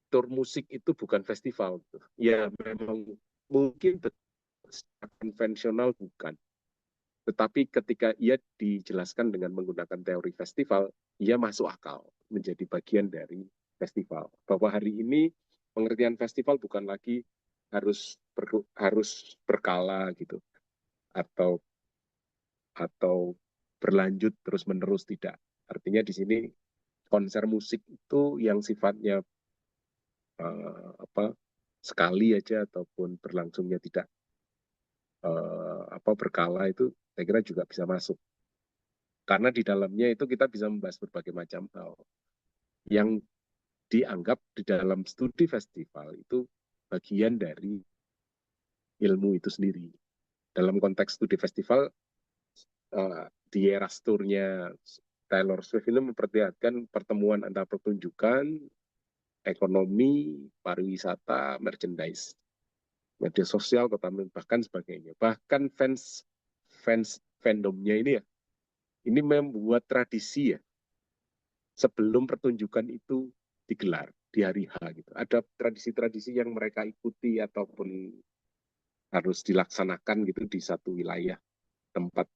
tur musik itu bukan festival. Ya memang mungkin secara konvensional bukan. Tetapi ketika ia dijelaskan dengan menggunakan teori festival, ia masuk akal menjadi bagian dari festival. Bahwa hari ini pengertian festival bukan lagi harus berkala gitu, atau berlanjut terus menerus, tidak. Artinya di sini konser musik itu yang sifatnya sekali aja ataupun berlangsungnya tidak berkala, itu saya kira juga bisa masuk. Karena di dalamnya itu kita bisa membahas berbagai macam hal yang dianggap di dalam studi festival itu bagian dari ilmu itu sendiri. Dalam konteks studi festival, di Eras Tour-nya Taylor Swift ini memperlihatkan pertemuan antara pertunjukan, ekonomi, pariwisata, merchandise, media sosial, kota, bahkan sebagainya. Bahkan fans fandomnya ini ya, ini membuat tradisi ya, sebelum pertunjukan itu digelar di hari H gitu. Ada tradisi-tradisi yang mereka ikuti ataupun harus dilaksanakan gitu di satu wilayah tempat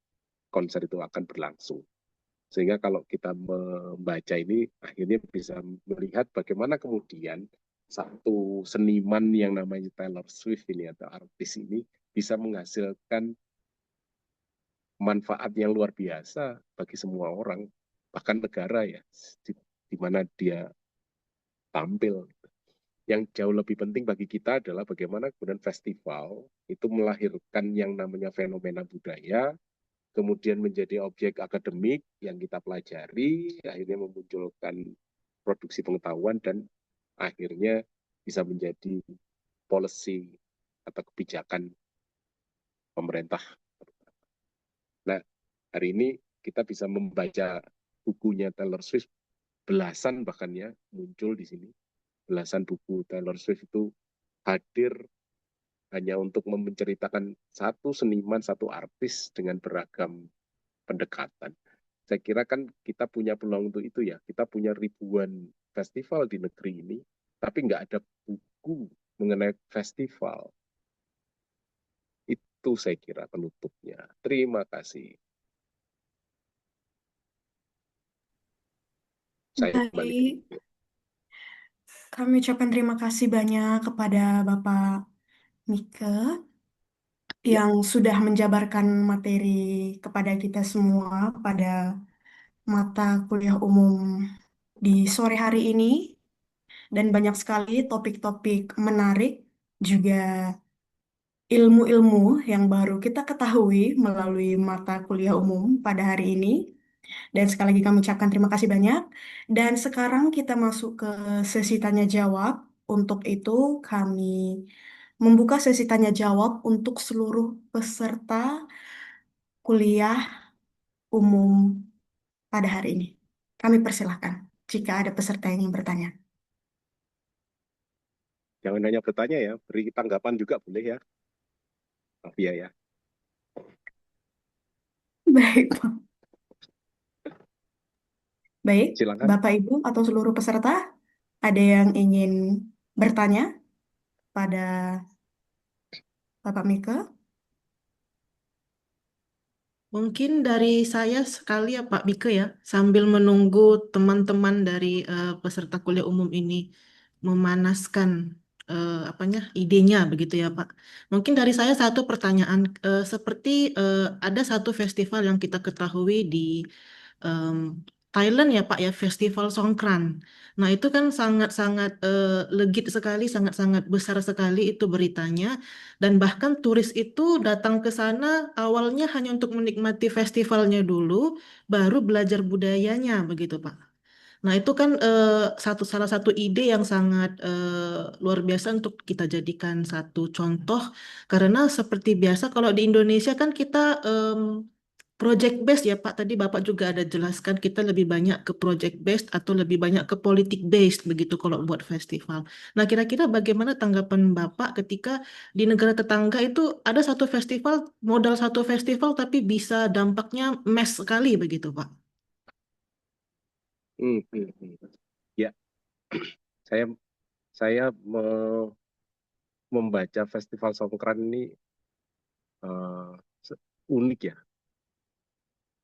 konser itu akan berlangsung. Sehingga kalau kita membaca ini, akhirnya bisa melihat bagaimana kemudian satu seniman yang namanya Taylor Swift ini atau artis ini bisa menghasilkan manfaat yang luar biasa bagi semua orang, bahkan negara ya, di mana dia tampil. Yang jauh lebih penting bagi kita adalah bagaimana kemudian festival itu melahirkan yang namanya fenomena budaya, kemudian menjadi objek akademik yang kita pelajari, akhirnya memunculkan produksi pengetahuan, dan akhirnya bisa menjadi policy atau kebijakan pemerintah. Nah, hari ini kita bisa membaca bukunya Taylor Swift, belasan bahkan ya muncul di sini. Belasan buku Taylor Swift itu hadir hanya untuk menceritakan satu seniman, satu artis dengan beragam pendekatan. Saya kira kan kita punya peluang untuk itu ya. Kita punya ribuan festival di negeri ini, tapi nggak ada buku mengenai festival. Itu saya kira penutupnya. Terima kasih. Saya kembali. Baik, kami ucapkan terima kasih banyak kepada Bapak Mika Ya, yang sudah menjabarkan materi kepada kita semua pada mata kuliah umum di sore hari ini, dan banyak sekali topik-topik menarik, juga ilmu-ilmu yang baru kita ketahui melalui mata kuliah umum pada hari ini. Dan sekali lagi kami ucapkan terima kasih banyak. Dan sekarang kita masuk ke sesi tanya jawab. Untuk itu kami membuka sesi tanya jawab untuk seluruh peserta kuliah umum pada hari ini. Kami persilahkan jika ada peserta yang ingin bertanya. jangan hanya bertanya ya, beri tanggapan juga boleh ya. Maaf ya. Baik, Pak. Baik, Silakan. Bapak Ibu atau seluruh peserta, ada yang ingin bertanya pada Bapak Mika? Mungkin dari saya sekali ya Pak Bike ya, sambil menunggu teman-teman dari peserta kuliah umum ini memanaskan apanya idenya begitu ya Pak. Mungkin dari saya satu pertanyaan, seperti ada satu festival yang kita ketahui di em, Thailand ya Pak ya, Festival Songkran. Nah itu kan sangat-sangat legit sekali, sangat-sangat besar sekali itu beritanya. Dan bahkan turis itu datang ke sana awalnya hanya untuk menikmati festivalnya dulu, baru belajar budayanya begitu Pak. Nah itu kan salah satu ide yang sangat luar biasa untuk kita jadikan satu contoh, karena seperti biasa kalau di Indonesia kan kita project based ya Pak. Tadi Bapak juga ada jelaskan kita lebih banyak ke project based atau lebih banyak ke politik based begitu kalau buat festival. Nah, kira-kira bagaimana tanggapan Bapak ketika di negara tetangga itu ada satu festival, modal satu festival tapi bisa dampaknya mass sekali begitu Pak? Hmm, hmm, hmm. Ya, saya saya membaca Festival Songkran ini eh, unik ya.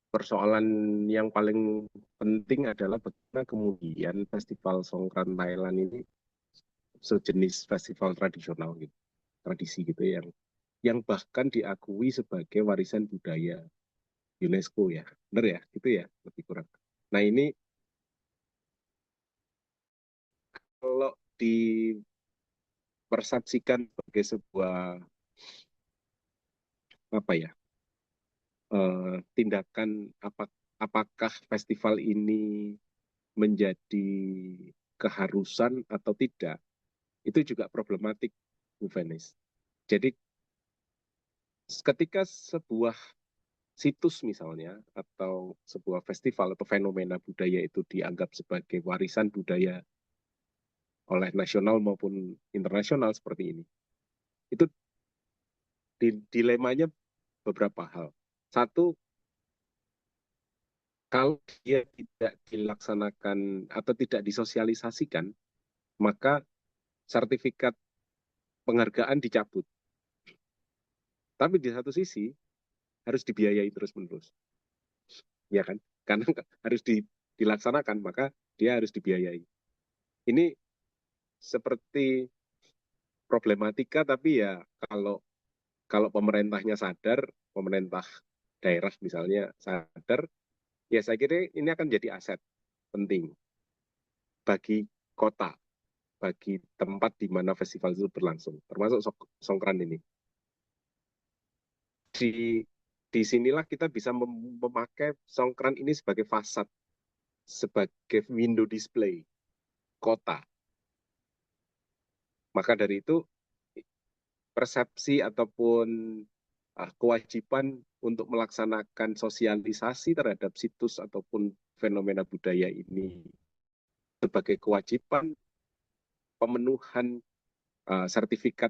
Persoalan yang paling penting adalah bagaimana kemudian Festival Songkran Thailand ini sejenis festival tradisional gitu, tradisi gitu yang bahkan diakui sebagai warisan budaya UNESCO ya. Benar ya? Gitu ya, lebih kurang. Nah, ini kalau dipersepsikan sebagai sebuah apa ya? Tindakan apakah festival ini menjadi keharusan atau tidak, itu juga problematik, Bu Venis. Jadi ketika sebuah situs misalnya atau sebuah festival atau fenomena budaya itu dianggap sebagai warisan budaya oleh nasional maupun internasional seperti ini, itu dilemanya beberapa hal. Satu, kalau dia tidak dilaksanakan atau tidak disosialisasikan, maka sertifikat penghargaan dicabut. Tapi di satu sisi harus dibiayai terus-menerus, ya kan? Karena harus dilaksanakan, maka dia harus dibiayai. Ini seperti problematika, tapi ya kalau kalau pemerintahnya sadar, pemerintah daerah misalnya sadar, ya saya kira ini akan jadi aset penting bagi kota, bagi tempat di mana festival itu berlangsung, termasuk Songkran ini. Di sinilah kita bisa memakai Songkran ini sebagai fasad, sebagai window display kota. Maka dari itu persepsi ataupun kewajiban untuk melaksanakan sosialisasi terhadap situs ataupun fenomena budaya ini sebagai kewajiban pemenuhan sertifikat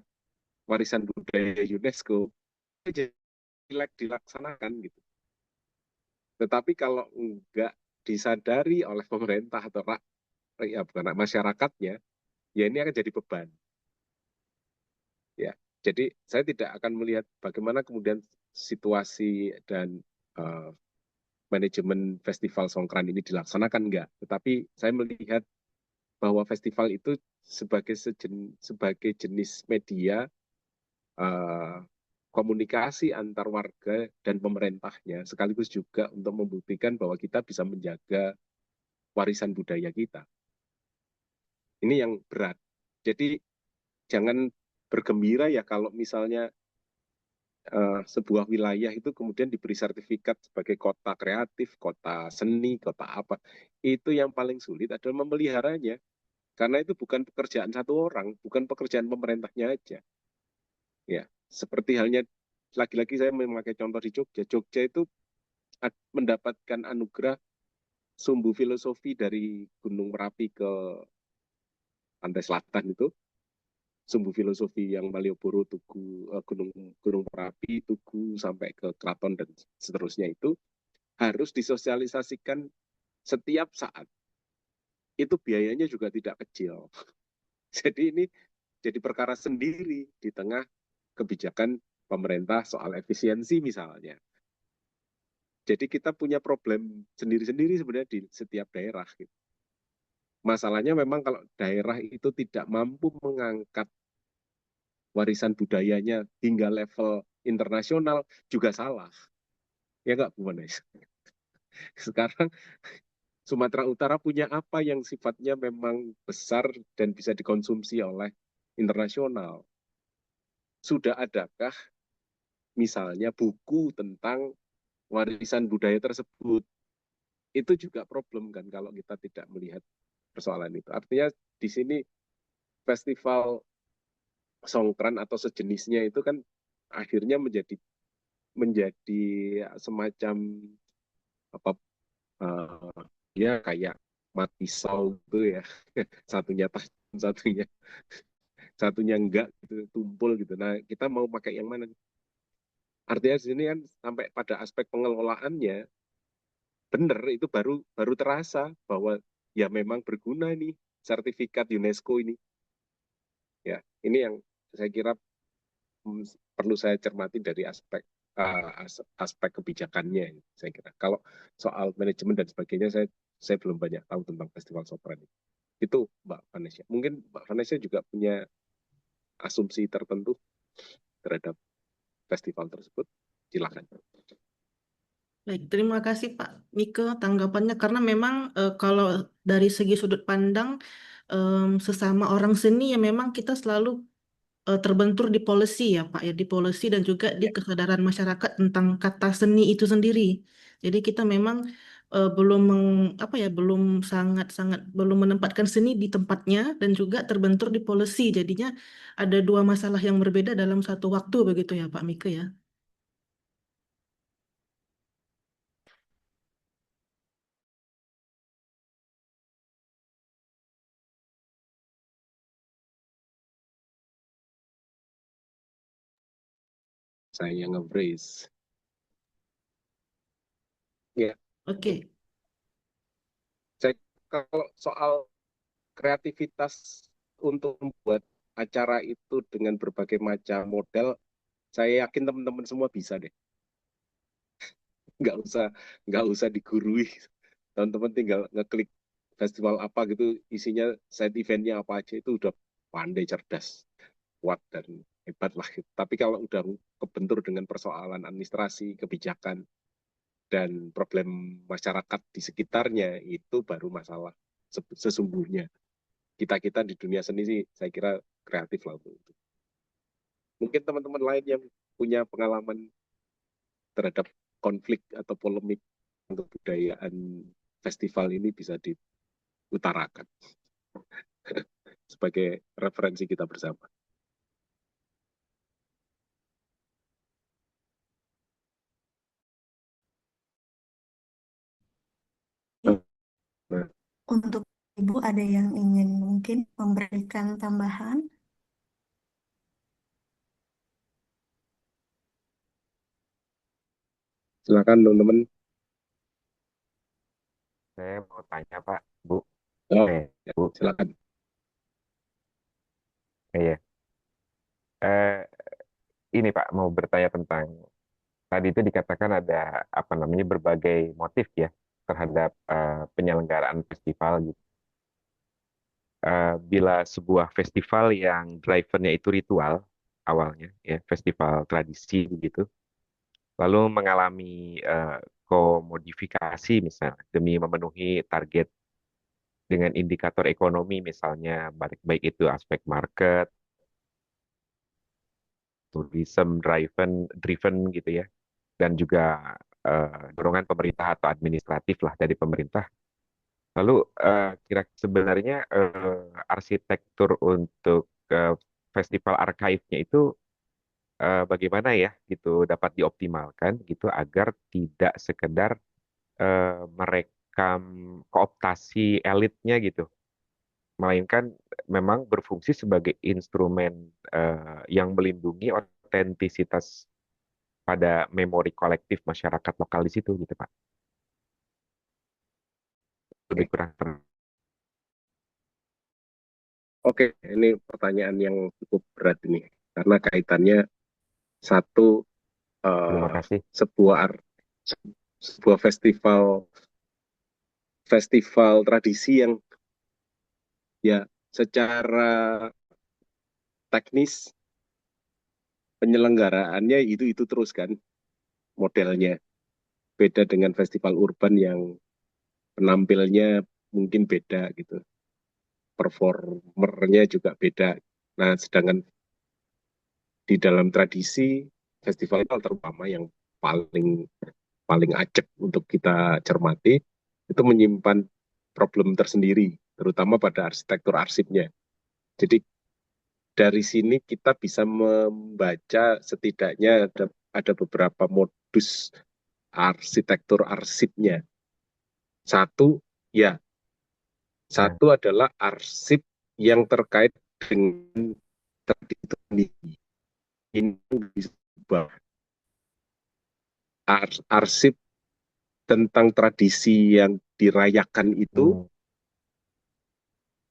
warisan budaya UNESCO jadi dilaksanakan gitu. Tetapi kalau enggak disadari oleh pemerintah atau ya bukan masyarakatnya, ya ini akan jadi beban. Ya, jadi saya tidak akan melihat bagaimana kemudian situasi dan eh, manajemen festival Songkran ini dilaksanakan enggak, tetapi saya melihat bahwa festival itu sebagai jenis media eh, komunikasi antar warga dan pemerintahnya, sekaligus juga untuk membuktikan bahwa kita bisa menjaga warisan budaya kita. Ini yang berat. Jadi jangan bergembira ya kalau misalnya sebuah wilayah itu kemudian diberi sertifikat sebagai kota kreatif, kota seni, kota apa. Itu yang paling sulit adalah memeliharanya. Karena itu bukan pekerjaan satu orang, bukan pekerjaan pemerintahnya aja. Ya, seperti halnya lagi-lagi saya memakai contoh di Jogja. Jogja itu mendapatkan anugerah sumbu filosofi dari Gunung Merapi ke pantai selatan itu, sumbu filosofi yang Malioboro, Tugu, Gunung Gunung Merapi, Tugu sampai ke Keraton dan seterusnya itu harus disosialisasikan setiap saat. Itu biayanya juga tidak kecil. Jadi ini jadi perkara sendiri di tengah kebijakan pemerintah soal efisiensi misalnya. Jadi kita punya problem sendiri-sendiri sebenarnya di setiap daerah. Gitu. Masalahnya memang kalau daerah itu tidak mampu mengangkat warisan budayanya hingga level internasional juga salah. Ya nggak, Bu Manes? Sekarang Sumatera Utara punya apa yang sifatnya memang besar dan bisa dikonsumsi oleh internasional? Sudah adakah misalnya buku tentang warisan budaya tersebut? Itu juga problem kan kalau kita tidak melihat persoalan itu. Artinya di sini festival Songkran atau sejenisnya itu kan akhirnya menjadi semacam apa ya kayak mati pisau gitu ya. Satunya tajam, satunya enggak gitu, tumpul gitu. Nah, kita mau pakai yang mana? Artinya di sini kan sampai pada aspek pengelolaannya benar itu baru baru terasa bahwa ya memang berguna nih sertifikat UNESCO ini. Ya, ini yang saya kira perlu saya cermati dari aspek kebijakannya, saya kira. Kalau soal manajemen dan sebagainya, saya belum banyak tahu tentang Festival Sopran itu, Mbak Vanessa. Mungkin Mbak Vanessa juga punya asumsi tertentu terhadap festival tersebut. Silakan. Baik, terima kasih Pak Mika tanggapannya karena memang kalau dari segi sudut pandang sesama orang seni ya memang kita selalu terbentur di policy ya Pak ya di policy dan juga di Ya, kesadaran masyarakat tentang kata seni itu sendiri. Jadi kita memang belum apa ya belum sangat-sangat belum menempatkan seni di tempatnya dan juga terbentur di policy. Jadinya ada dua masalah yang berbeda dalam satu waktu begitu ya Pak Mika ya. saya nge-brace. Ya, Oke. saya kalau soal kreativitas untuk membuat acara itu dengan berbagai macam model, saya yakin teman-teman semua bisa deh. Nggak usah nggak usah digurui. Teman-teman tinggal ngeklik festival apa gitu, isinya side eventnya apa aja itu udah pandai, cerdas, kuat dan hebat lah. Gitu. Tapi kalau udah kebentur dengan persoalan administrasi, kebijakan dan problem masyarakat di sekitarnya, itu baru masalah sesungguhnya. Kita di dunia seni sih saya kira kreatif lah untuk itu. Mungkin teman-teman lain yang punya pengalaman terhadap konflik atau polemik untuk kebudayaan festival ini bisa diutarakan sebagai referensi kita bersama. Nah, Untuk Ibu ada yang ingin mungkin memberikan tambahan? silakan teman-teman. Saya mau tanya Pak, Bu. Oh, Nih, Bu, silakan. iya. Eh, ini Pak mau bertanya tentang tadi itu dikatakan ada apa namanya berbagai motif ya terhadap penyelenggaraan festival gitu. Bila sebuah festival yang drivernya itu ritual awalnya ya festival tradisi gitu, lalu mengalami komodifikasi misalnya demi memenuhi target dengan indikator ekonomi misalnya baik baik itu aspek market, tourism driven gitu ya dan juga dorongan pemerintah atau administratif lah dari pemerintah. Lalu kira sebenarnya arsitektur untuk festival archive-nya itu bagaimana ya gitu dapat dioptimalkan gitu agar tidak sekedar merekam kooptasi elitnya gitu, melainkan memang berfungsi sebagai instrumen yang melindungi otentisitas pada memori kolektif masyarakat lokal di situ gitu Pak. Lebih kurang. Oke, ini pertanyaan yang cukup berat ini karena kaitannya satu Terima eh, kasih. sebuah ar- sebuah festival festival tradisi yang ya secara teknis penyelenggaraannya itu terus kan modelnya beda dengan festival urban yang penampilnya mungkin beda gitu, performernya juga beda. Nah, sedangkan di dalam tradisi festival terutama yang paling paling acep untuk kita cermati itu menyimpan problem tersendiri, terutama pada arsitektur arsipnya. Jadi dari sini kita bisa membaca setidaknya ada beberapa modus arsitektur arsipnya. Satu, ya, Nah, satu adalah arsip yang terkait dengan tradisi. Ini disebut arsip tentang tradisi yang dirayakan itu hmm,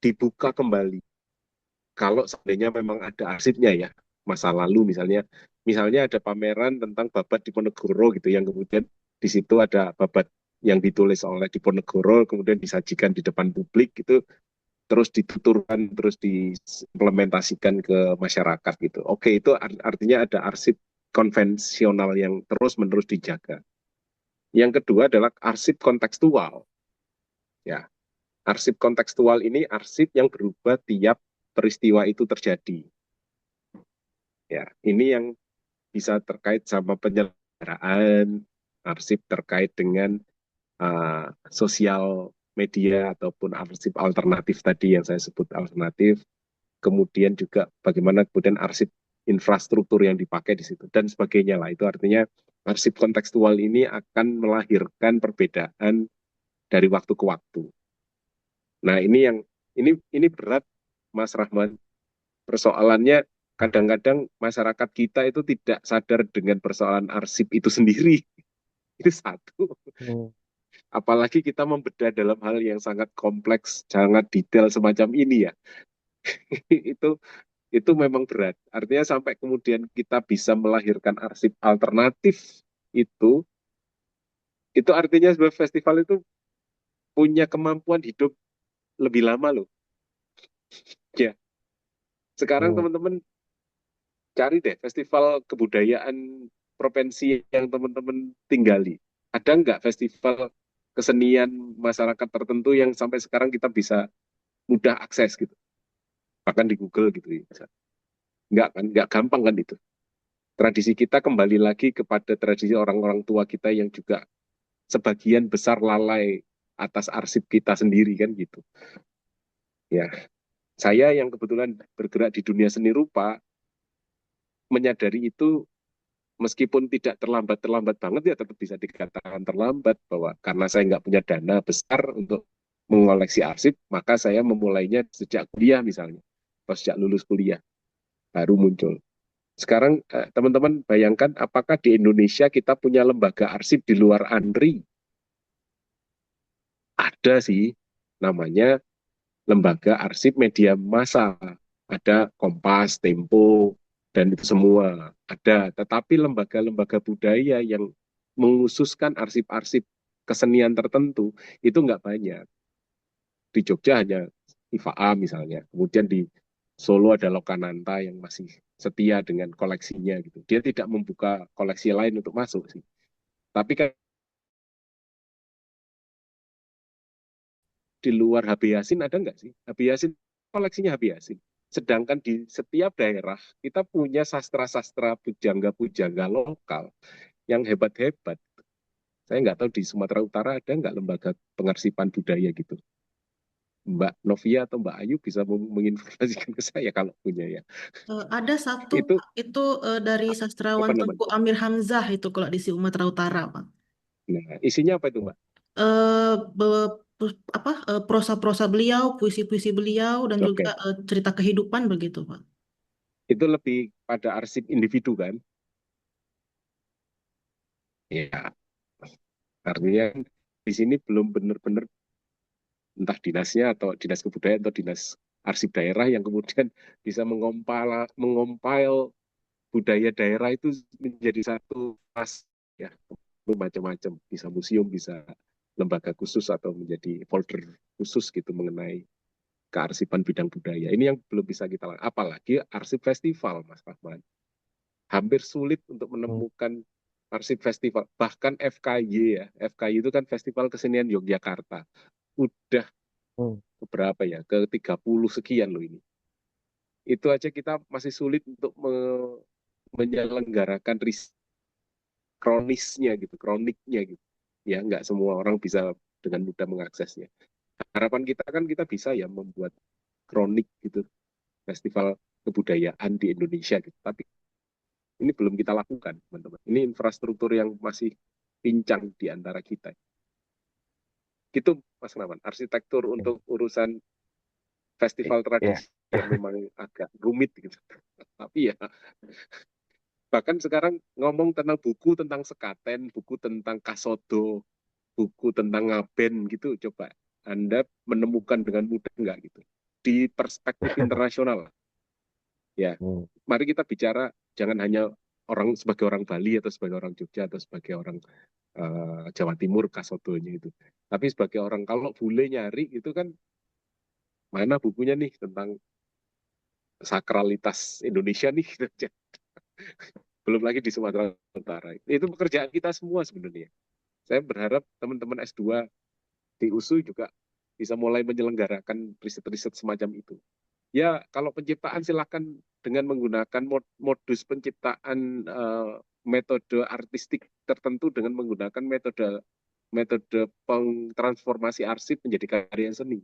dibuka kembali. Kalau seandainya memang ada arsipnya ya, masa lalu misalnya ada pameran tentang babat Diponegoro gitu, yang kemudian di situ ada babat yang ditulis oleh Diponegoro, kemudian disajikan di depan publik gitu, terus dituturkan, terus diimplementasikan ke masyarakat gitu. Oke, itu artinya ada arsip konvensional yang terus-menerus dijaga. Yang kedua adalah arsip kontekstual. Ya, arsip kontekstual ini arsip yang berubah tiap peristiwa itu terjadi. Ya, ini yang bisa terkait sama penyelenggaraan, arsip terkait dengan sosial media ataupun arsip alternatif tadi yang saya sebut alternatif. Kemudian juga bagaimana kemudian arsip infrastruktur yang dipakai di situ dan sebagainya lah. Itu artinya arsip kontekstual ini akan melahirkan perbedaan dari waktu ke waktu. Nah, ini berat Mas Rahman. Persoalannya kadang-kadang masyarakat kita itu tidak sadar dengan persoalan arsip itu sendiri. Itu satu. hmm, Apalagi kita membedah dalam hal yang sangat kompleks, sangat detail semacam ini ya. itu itu memang berat. Artinya sampai kemudian kita bisa melahirkan arsip alternatif itu itu artinya sebuah festival itu punya kemampuan hidup lebih lama loh. Ya, sekarang hmm. teman-teman cari deh festival kebudayaan provinsi yang teman-teman tinggali. Ada nggak festival kesenian masyarakat tertentu yang sampai sekarang kita bisa mudah akses gitu, bahkan di Google gitu ya. Nggak kan, nggak gampang kan itu. Tradisi kita kembali lagi kepada tradisi orang-orang tua kita yang juga sebagian besar lalai atas arsip kita sendiri kan gitu. Ya, saya yang kebetulan bergerak di dunia seni rupa menyadari itu meskipun tidak terlambat-terlambat banget ya tetap bisa dikatakan terlambat bahwa karena saya nggak punya dana besar untuk mengoleksi arsip, maka saya memulainya sejak kuliah misalnya, atau sejak lulus kuliah baru muncul. Sekarang teman-teman bayangkan apakah di Indonesia kita punya lembaga arsip di luar ANRI? Ada sih, namanya lembaga arsip media massa. Ada Kompas, Tempo, dan itu semua ada. Tetapi lembaga-lembaga budaya yang mengususkan arsip-arsip kesenian tertentu itu nggak banyak. Di Jogja hanya IFA misalnya. Kemudian di Solo ada Lokananta yang masih setia dengan koleksinya gitu. Dia tidak membuka koleksi lain untuk masuk sih. Tapi kan di luar HB Yasin ada nggak sih? HB Yasin koleksinya HB Yasin. Sedangkan di setiap daerah kita punya sastra-sastra pujangga-pujangga lokal yang hebat-hebat. Saya nggak tahu di Sumatera Utara ada nggak lembaga pengarsipan budaya gitu. Mbak Novia atau Mbak Ayu bisa menginformasikan ke saya kalau punya ya. Ada satu Itu Pak, itu dari sastrawan apa namanya? Tengku Amir Hamzah itu kalau di Sumatera Utara Pak. Nah, isinya apa itu, Mbak? eh Prosa-prosa beliau, puisi-puisi beliau, dan juga Oke, cerita kehidupan begitu, Pak. itu lebih pada arsip individu kan? Ya, artinya di sini belum benar-benar entah dinasnya atau dinas kebudayaan atau dinas arsip daerah yang kemudian bisa mengompil budaya daerah itu menjadi satu pas ya macam-macam, bisa museum, bisa lembaga khusus atau menjadi folder khusus gitu mengenai kearsipan bidang budaya. Ini yang belum bisa kita lakukan. Apalagi arsip festival, Mas Rahman. Hampir sulit untuk menemukan arsip festival. Bahkan FKY ya, FKY itu kan Festival Kesenian Yogyakarta. Udah Hmm. berapa ya, ke 30 sekian loh ini. Itu aja kita masih sulit untuk menyelenggarakan kronisnya gitu, kroniknya gitu. Ya, nggak semua orang bisa dengan mudah mengaksesnya. Harapan kita kan kita bisa ya membuat kronik gitu, festival kebudayaan di Indonesia gitu. Tapi ini belum kita lakukan, teman-teman. Ini infrastruktur yang masih pincang di antara kita. Gitu, Mas Naman. Arsitektur untuk urusan festival Ya, tradisi yang memang agak rumit gitu. Tapi ya, bahkan sekarang ngomong tentang buku tentang sekaten, buku tentang kasodo, buku tentang ngaben gitu, coba Anda menemukan dengan mudah nggak gitu? Di perspektif internasional, ya. Hmm. Mari kita bicara jangan hanya orang sebagai orang Bali atau sebagai orang Jogja atau sebagai orang Jawa Timur kasodonya itu. Tapi sebagai orang kalau bule nyari itu kan mana bukunya nih tentang sakralitas Indonesia nih gitu. Belum lagi di Sumatera Utara. Itu pekerjaan kita semua sebenarnya. Saya berharap teman-teman S2 di USU juga bisa mulai menyelenggarakan riset-riset semacam itu. Ya, kalau penciptaan silakan dengan menggunakan modus penciptaan metode artistik tertentu dengan menggunakan metode metode transformasi arsip menjadi karya seni.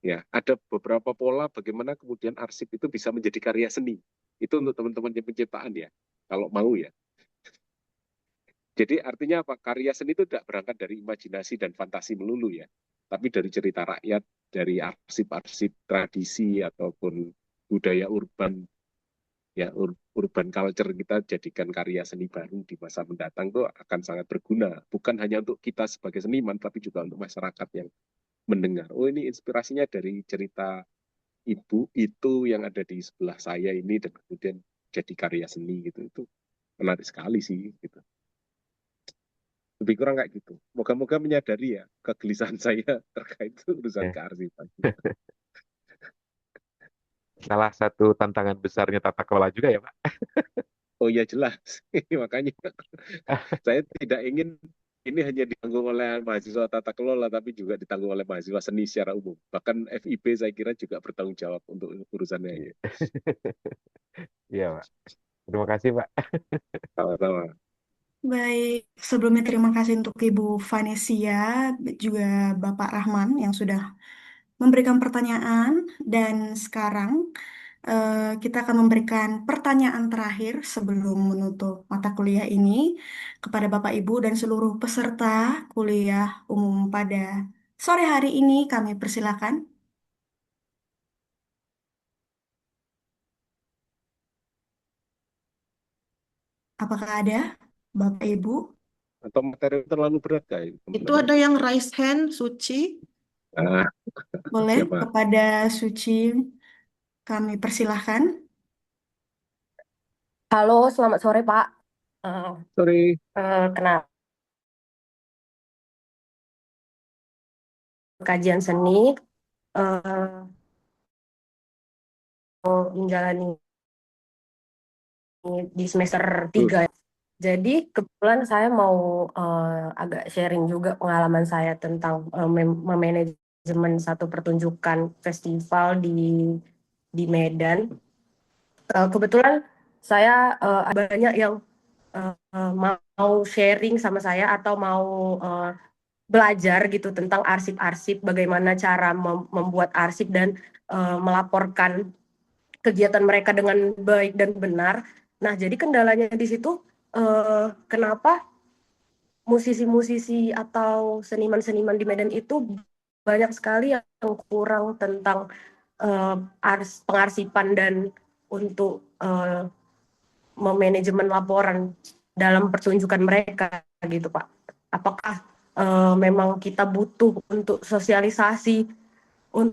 Ya, ada beberapa pola bagaimana kemudian arsip itu bisa menjadi karya seni. Itu untuk teman-teman yang penciptaan ya, kalau mau ya. Jadi artinya apa? Karya seni itu tidak berangkat dari imajinasi dan fantasi melulu ya, tapi dari cerita rakyat, dari arsip-arsip tradisi ataupun budaya urban ya, urban culture kita jadikan karya seni baru di masa mendatang itu akan sangat berguna. Bukan hanya untuk kita sebagai seniman, tapi juga untuk masyarakat yang mendengar. Oh ini inspirasinya dari cerita ibu itu yang ada di sebelah saya ini dan kemudian jadi karya seni gitu. Itu menarik sekali sih gitu. Lebih kurang kayak gitu. Moga-moga menyadari ya kegelisahan saya terkait urusan ya. kearsipan. Salah satu tantangan besarnya tata kelola juga ya, Pak. Oh iya jelas, makanya saya tidak ingin ini hanya ditanggung oleh mahasiswa tata kelola, tapi juga ditanggung oleh mahasiswa seni secara umum. Bahkan FIB saya kira juga bertanggung jawab untuk urusannya ini. Iya, Pak. Terima kasih, Pak. Sama-sama. Baik, sebelumnya terima kasih untuk Ibu Vanesia, juga Bapak Rahman yang sudah memberikan pertanyaan. Dan sekarang kita akan memberikan pertanyaan terakhir sebelum menutup mata kuliah ini kepada Bapak Ibu dan seluruh peserta kuliah umum pada sore hari ini. Kami persilakan. Apakah ada Bapak Ibu? Atau materi terlalu berat kayak Itu teman-teman. ada yang raise hand, Suci. Ah, Boleh siapa? kepada Suci kami persilahkan. Halo, selamat sore Pak. Eh, Sorry. Kenapa kajian seni menjalani di semester Good. 3. Jadi kebetulan saya mau agak sharing juga pengalaman saya tentang memanajemen satu pertunjukan festival di Medan. Kebetulan saya banyak yang mau sharing sama saya atau mau eh, belajar gitu tentang arsip-arsip, bagaimana cara membuat arsip dan melaporkan kegiatan mereka dengan baik dan benar. Nah, jadi kendalanya di situ kenapa musisi-musisi atau seniman-seniman di Medan itu banyak sekali yang kurang tentang eh, pengarsipan dan untuk memanajemen laporan dalam pertunjukan mereka gitu Pak. Apakah memang kita butuh untuk sosialisasi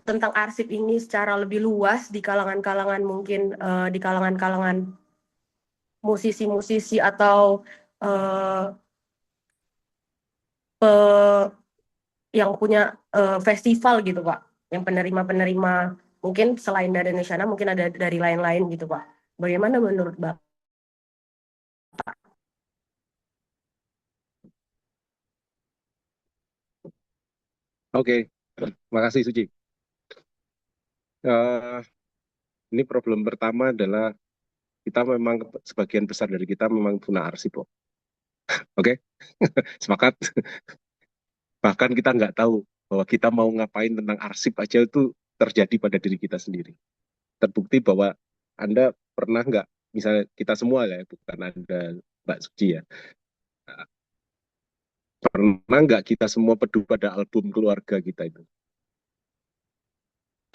tentang arsip ini secara lebih luas di kalangan-kalangan mungkin di kalangan-kalangan musisi-musisi atau eh, pe- yang punya festival gitu Pak, yang penerima-penerima mungkin selain dari Indonesia mungkin ada dari lain-lain gitu Pak. Bagaimana menurut Bapak? Oke, makasih Suci. Eh, ini problem pertama adalah kita memang sebagian besar dari kita memang punya arsip kok. Oke, sepakat. Bahkan kita nggak tahu bahwa kita mau ngapain tentang arsip aja itu terjadi pada diri kita sendiri. Terbukti bahwa Anda pernah nggak, misalnya kita semua ya, bukan Anda Mbak Suci ya, pernah nggak kita semua peduli pada album keluarga kita itu?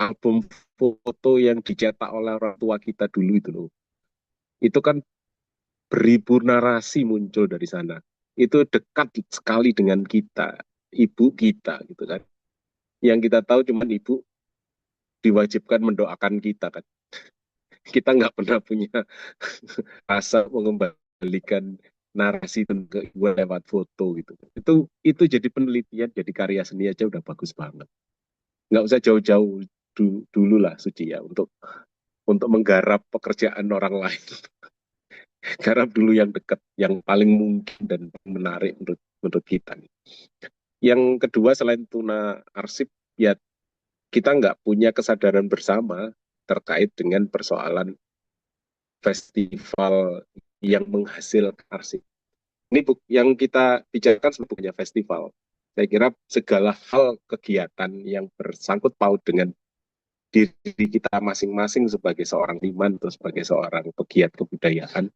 Album foto yang dicetak oleh orang tua kita dulu itu loh. Itu kan beribu narasi muncul dari sana. Itu dekat sekali dengan kita, ibu kita gitu kan. Yang kita tahu cuma ibu diwajibkan mendoakan kita kan. Kita nggak pernah punya rasa mengembalikan narasi tentang ke ibu lewat foto gitu. Itu jadi penelitian, jadi karya seni aja udah bagus banget. Nggak usah jauh-jauh dulu lah Suci ya untuk menggarap pekerjaan orang lain. Garap dulu yang dekat, yang paling mungkin dan menarik menurut kita. Yang kedua selain tuna arsip, ya kita nggak punya kesadaran bersama terkait dengan persoalan festival yang menghasilkan arsip. Ini yang kita bicarakan sebetulnya festival. Saya kira segala hal kegiatan yang bersangkut paut dengan diri kita masing-masing sebagai seorang iman atau sebagai seorang pegiat kebudayaan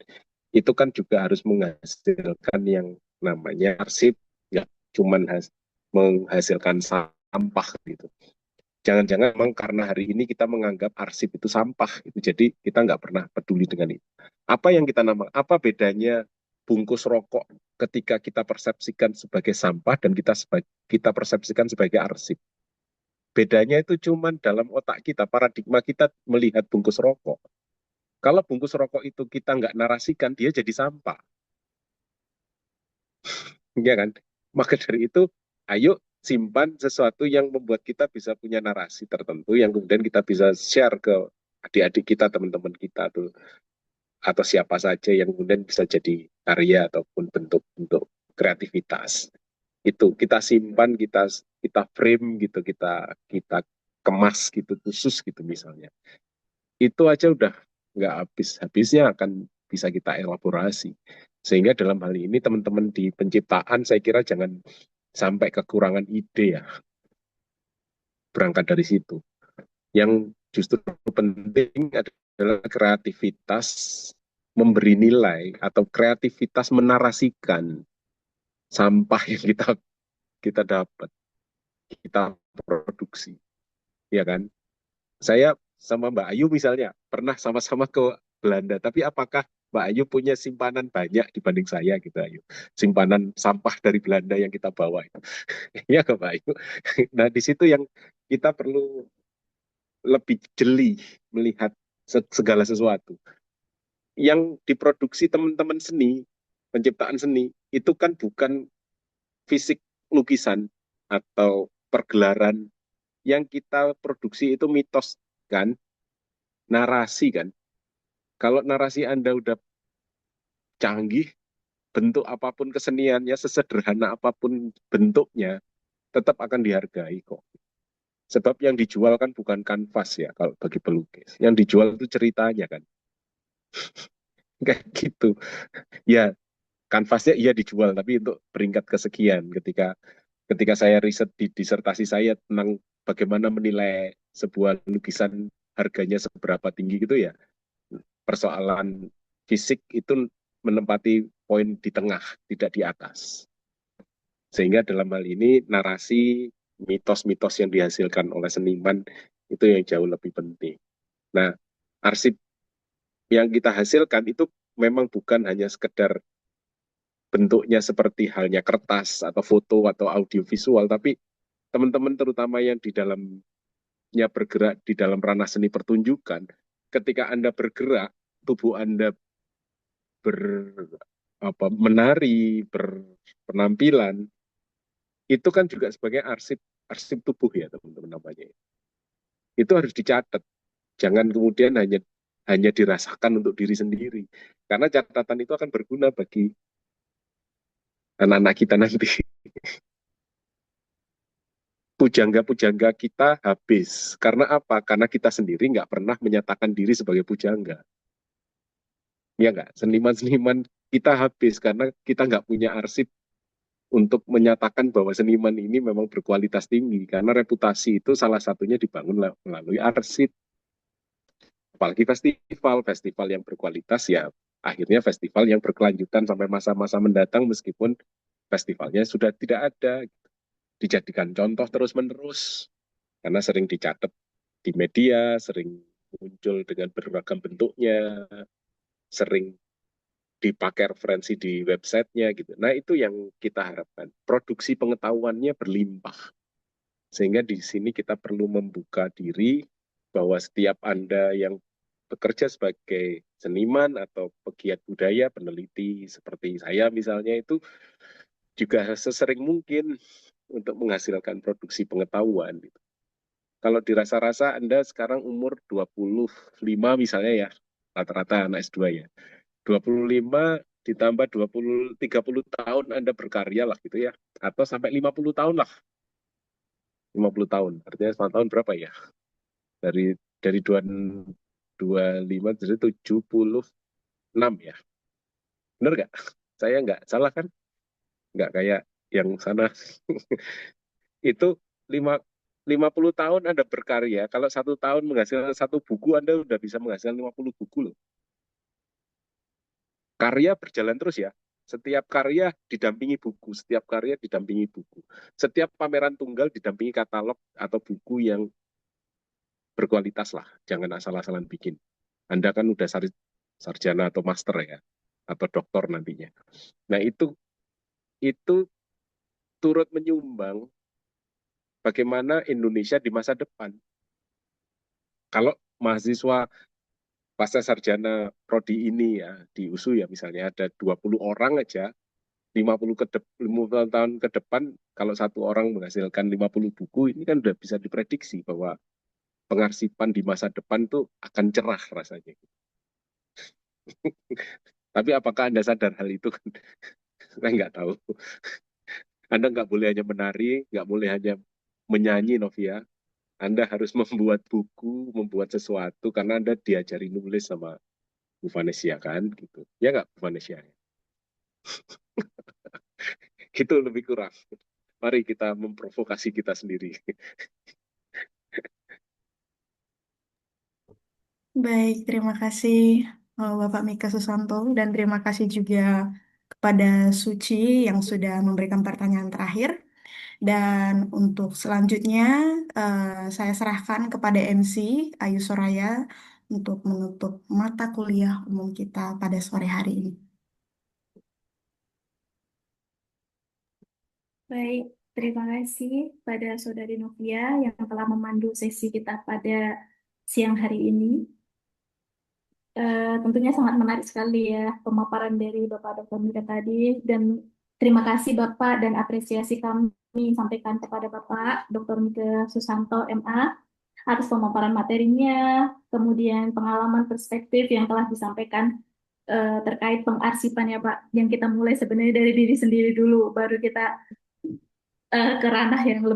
itu kan juga harus menghasilkan yang namanya arsip, ya cuman menghasilkan sampah gitu. Jangan-jangan memang karena hari ini kita menganggap arsip itu sampah, itu jadi kita nggak pernah peduli dengan itu. Apa yang kita nama, apa bedanya bungkus rokok ketika kita persepsikan sebagai sampah dan kita persepsikan sebagai arsip? Bedanya itu cuman dalam otak kita, paradigma kita melihat bungkus rokok. Kalau bungkus rokok itu kita nggak narasikan, dia jadi sampah. Ya kan? Maka dari itu, ayo simpan sesuatu yang membuat kita bisa punya narasi tertentu, yang kemudian kita bisa share ke adik-adik kita, teman-teman kita, atau siapa saja yang kemudian bisa jadi karya ataupun bentuk-bentuk kreativitas. Itu kita simpan, kita frame gitu, kita kemas gitu, khusus gitu misalnya. Itu aja udah nggak habis-habisnya akan bisa kita elaborasi. Sehingga dalam hal ini teman-teman di penciptaan saya kira jangan sampai kekurangan ide ya, berangkat dari situ. Yang justru penting adalah kreativitas memberi nilai atau kreativitas menarasikan sampah yang kita dapat, kita produksi, ya kan? Saya sama Mbak Ayu misalnya pernah sama-sama ke Belanda, tapi apakah Mbak Ayu punya simpanan banyak dibanding saya gitu Ayu. Simpanan sampah dari Belanda yang kita bawa itu. Iya ke Mbak Ayu. Nah di situ yang kita perlu lebih jeli melihat segala sesuatu. Yang diproduksi teman-teman seni, penciptaan seni, itu kan bukan fisik lukisan atau pergelaran. Yang kita produksi itu mitos kan, narasi kan. Kalau narasi Anda udah canggih, bentuk apapun keseniannya, sesederhana apapun bentuknya, tetap akan dihargai kok. Sebab yang dijual kan bukan kanvas ya, kalau bagi pelukis. Yang dijual itu ceritanya kan. Kayak gitu. Ya, kanvasnya iya dijual, tapi untuk peringkat kesekian. Ketika saya riset di disertasi saya tentang bagaimana menilai sebuah lukisan harganya seberapa tinggi gitu ya, persoalan fisik itu menempati poin di tengah, tidak di atas. Sehingga dalam hal ini narasi, mitos-mitos yang dihasilkan oleh seniman itu yang jauh lebih penting. Nah, arsip yang kita hasilkan itu memang bukan hanya sekedar bentuknya seperti halnya kertas atau foto atau audiovisual, tapi teman-teman terutama yang di dalamnya bergerak di dalam ranah seni pertunjukan, ketika Anda bergerak, tubuh Anda menari, berpenampilan, itu kan juga sebagai arsip arsip tubuh ya teman-teman namanya. Itu harus dicatat. Jangan kemudian hanya dirasakan untuk diri sendiri. Karena catatan itu akan berguna bagi anak-anak kita nanti. Pujangga-pujangga kita habis. Karena apa? Karena kita sendiri nggak pernah menyatakan diri sebagai pujangga. Ya nggak? Seniman-seniman kita habis karena kita nggak punya arsip untuk menyatakan bahwa seniman ini memang berkualitas tinggi. Karena reputasi itu salah satunya dibangun melalui arsip. Apalagi festival yang berkualitas ya akhirnya festival yang berkelanjutan sampai masa-masa mendatang meskipun festivalnya sudah tidak ada, dijadikan contoh terus-menerus karena sering dicatat di media, sering muncul dengan beragam bentuknya, sering dipakai referensi di websitenya gitu. Nah itu yang kita harapkan, produksi pengetahuannya berlimpah sehingga di sini kita perlu membuka diri bahwa setiap Anda yang bekerja sebagai seniman atau pegiat budaya, peneliti seperti saya misalnya itu juga sesering mungkin untuk menghasilkan produksi pengetahuan. Gitu. Kalau dirasa-rasa Anda sekarang umur 25 misalnya ya, rata-rata anak S2 ya. 25 ditambah 30 tahun Anda berkarya lah gitu ya. Atau sampai 50 tahun lah. 50 tahun. Artinya 1 tahun berapa ya? Dari 25 jadi 76 ya. Benar nggak? Saya nggak salah kan? Nggak kayak yang sana. Itu 50 tahun Anda berkarya, kalau 1 tahun menghasilkan 1 buku, Anda udah bisa menghasilkan 50 buku loh. Karya berjalan terus ya. Setiap karya didampingi buku, setiap karya didampingi buku. Setiap pameran tunggal didampingi katalog atau buku yang berkualitas lah. Jangan asal-asalan bikin. Anda kan udah sarjana atau master ya, atau doktor nantinya. Nah itu turut menyumbang bagaimana Indonesia di masa depan. Kalau mahasiswa pasca sarjana prodi ini ya di USU ya misalnya ada 20 orang aja 50 tahun ke depan kalau 1 orang menghasilkan 50 buku ini kan udah bisa diprediksi bahwa pengarsipan di masa depan tuh akan cerah rasanya. Tapi apakah Anda sadar hal itu kan? Saya nggak tahu. Anda nggak boleh hanya menari, nggak boleh hanya menyanyi, Novia. Anda harus membuat buku, membuat sesuatu, karena Anda diajari nulis sama Bu Vanesia kan, gitu. Ya nggak, Bu Vanesia? Itu lebih kurang. Mari kita memprovokasi kita sendiri. Baik, terima kasih Bapak Mika Susanto dan terima kasih juga kepada Suci yang sudah memberikan pertanyaan terakhir. Dan untuk selanjutnya saya serahkan kepada MC Ayu Soraya untuk menutup mata kuliah umum kita pada sore hari ini. Baik, terima kasih pada Saudari Novia yang telah memandu sesi kita pada siang hari ini. Tentunya sangat menarik sekali ya pemaparan dari Bapak Dr. Mika tadi, dan terima kasih Bapak dan apresiasi kami sampaikan kepada Bapak Dr. Mika Susanto MA atas pemaparan materinya, kemudian pengalaman perspektif yang telah disampaikan terkait pengarsipan ya Pak, yang kita mulai sebenarnya dari diri sendiri dulu, baru kita ke ranah yang lebih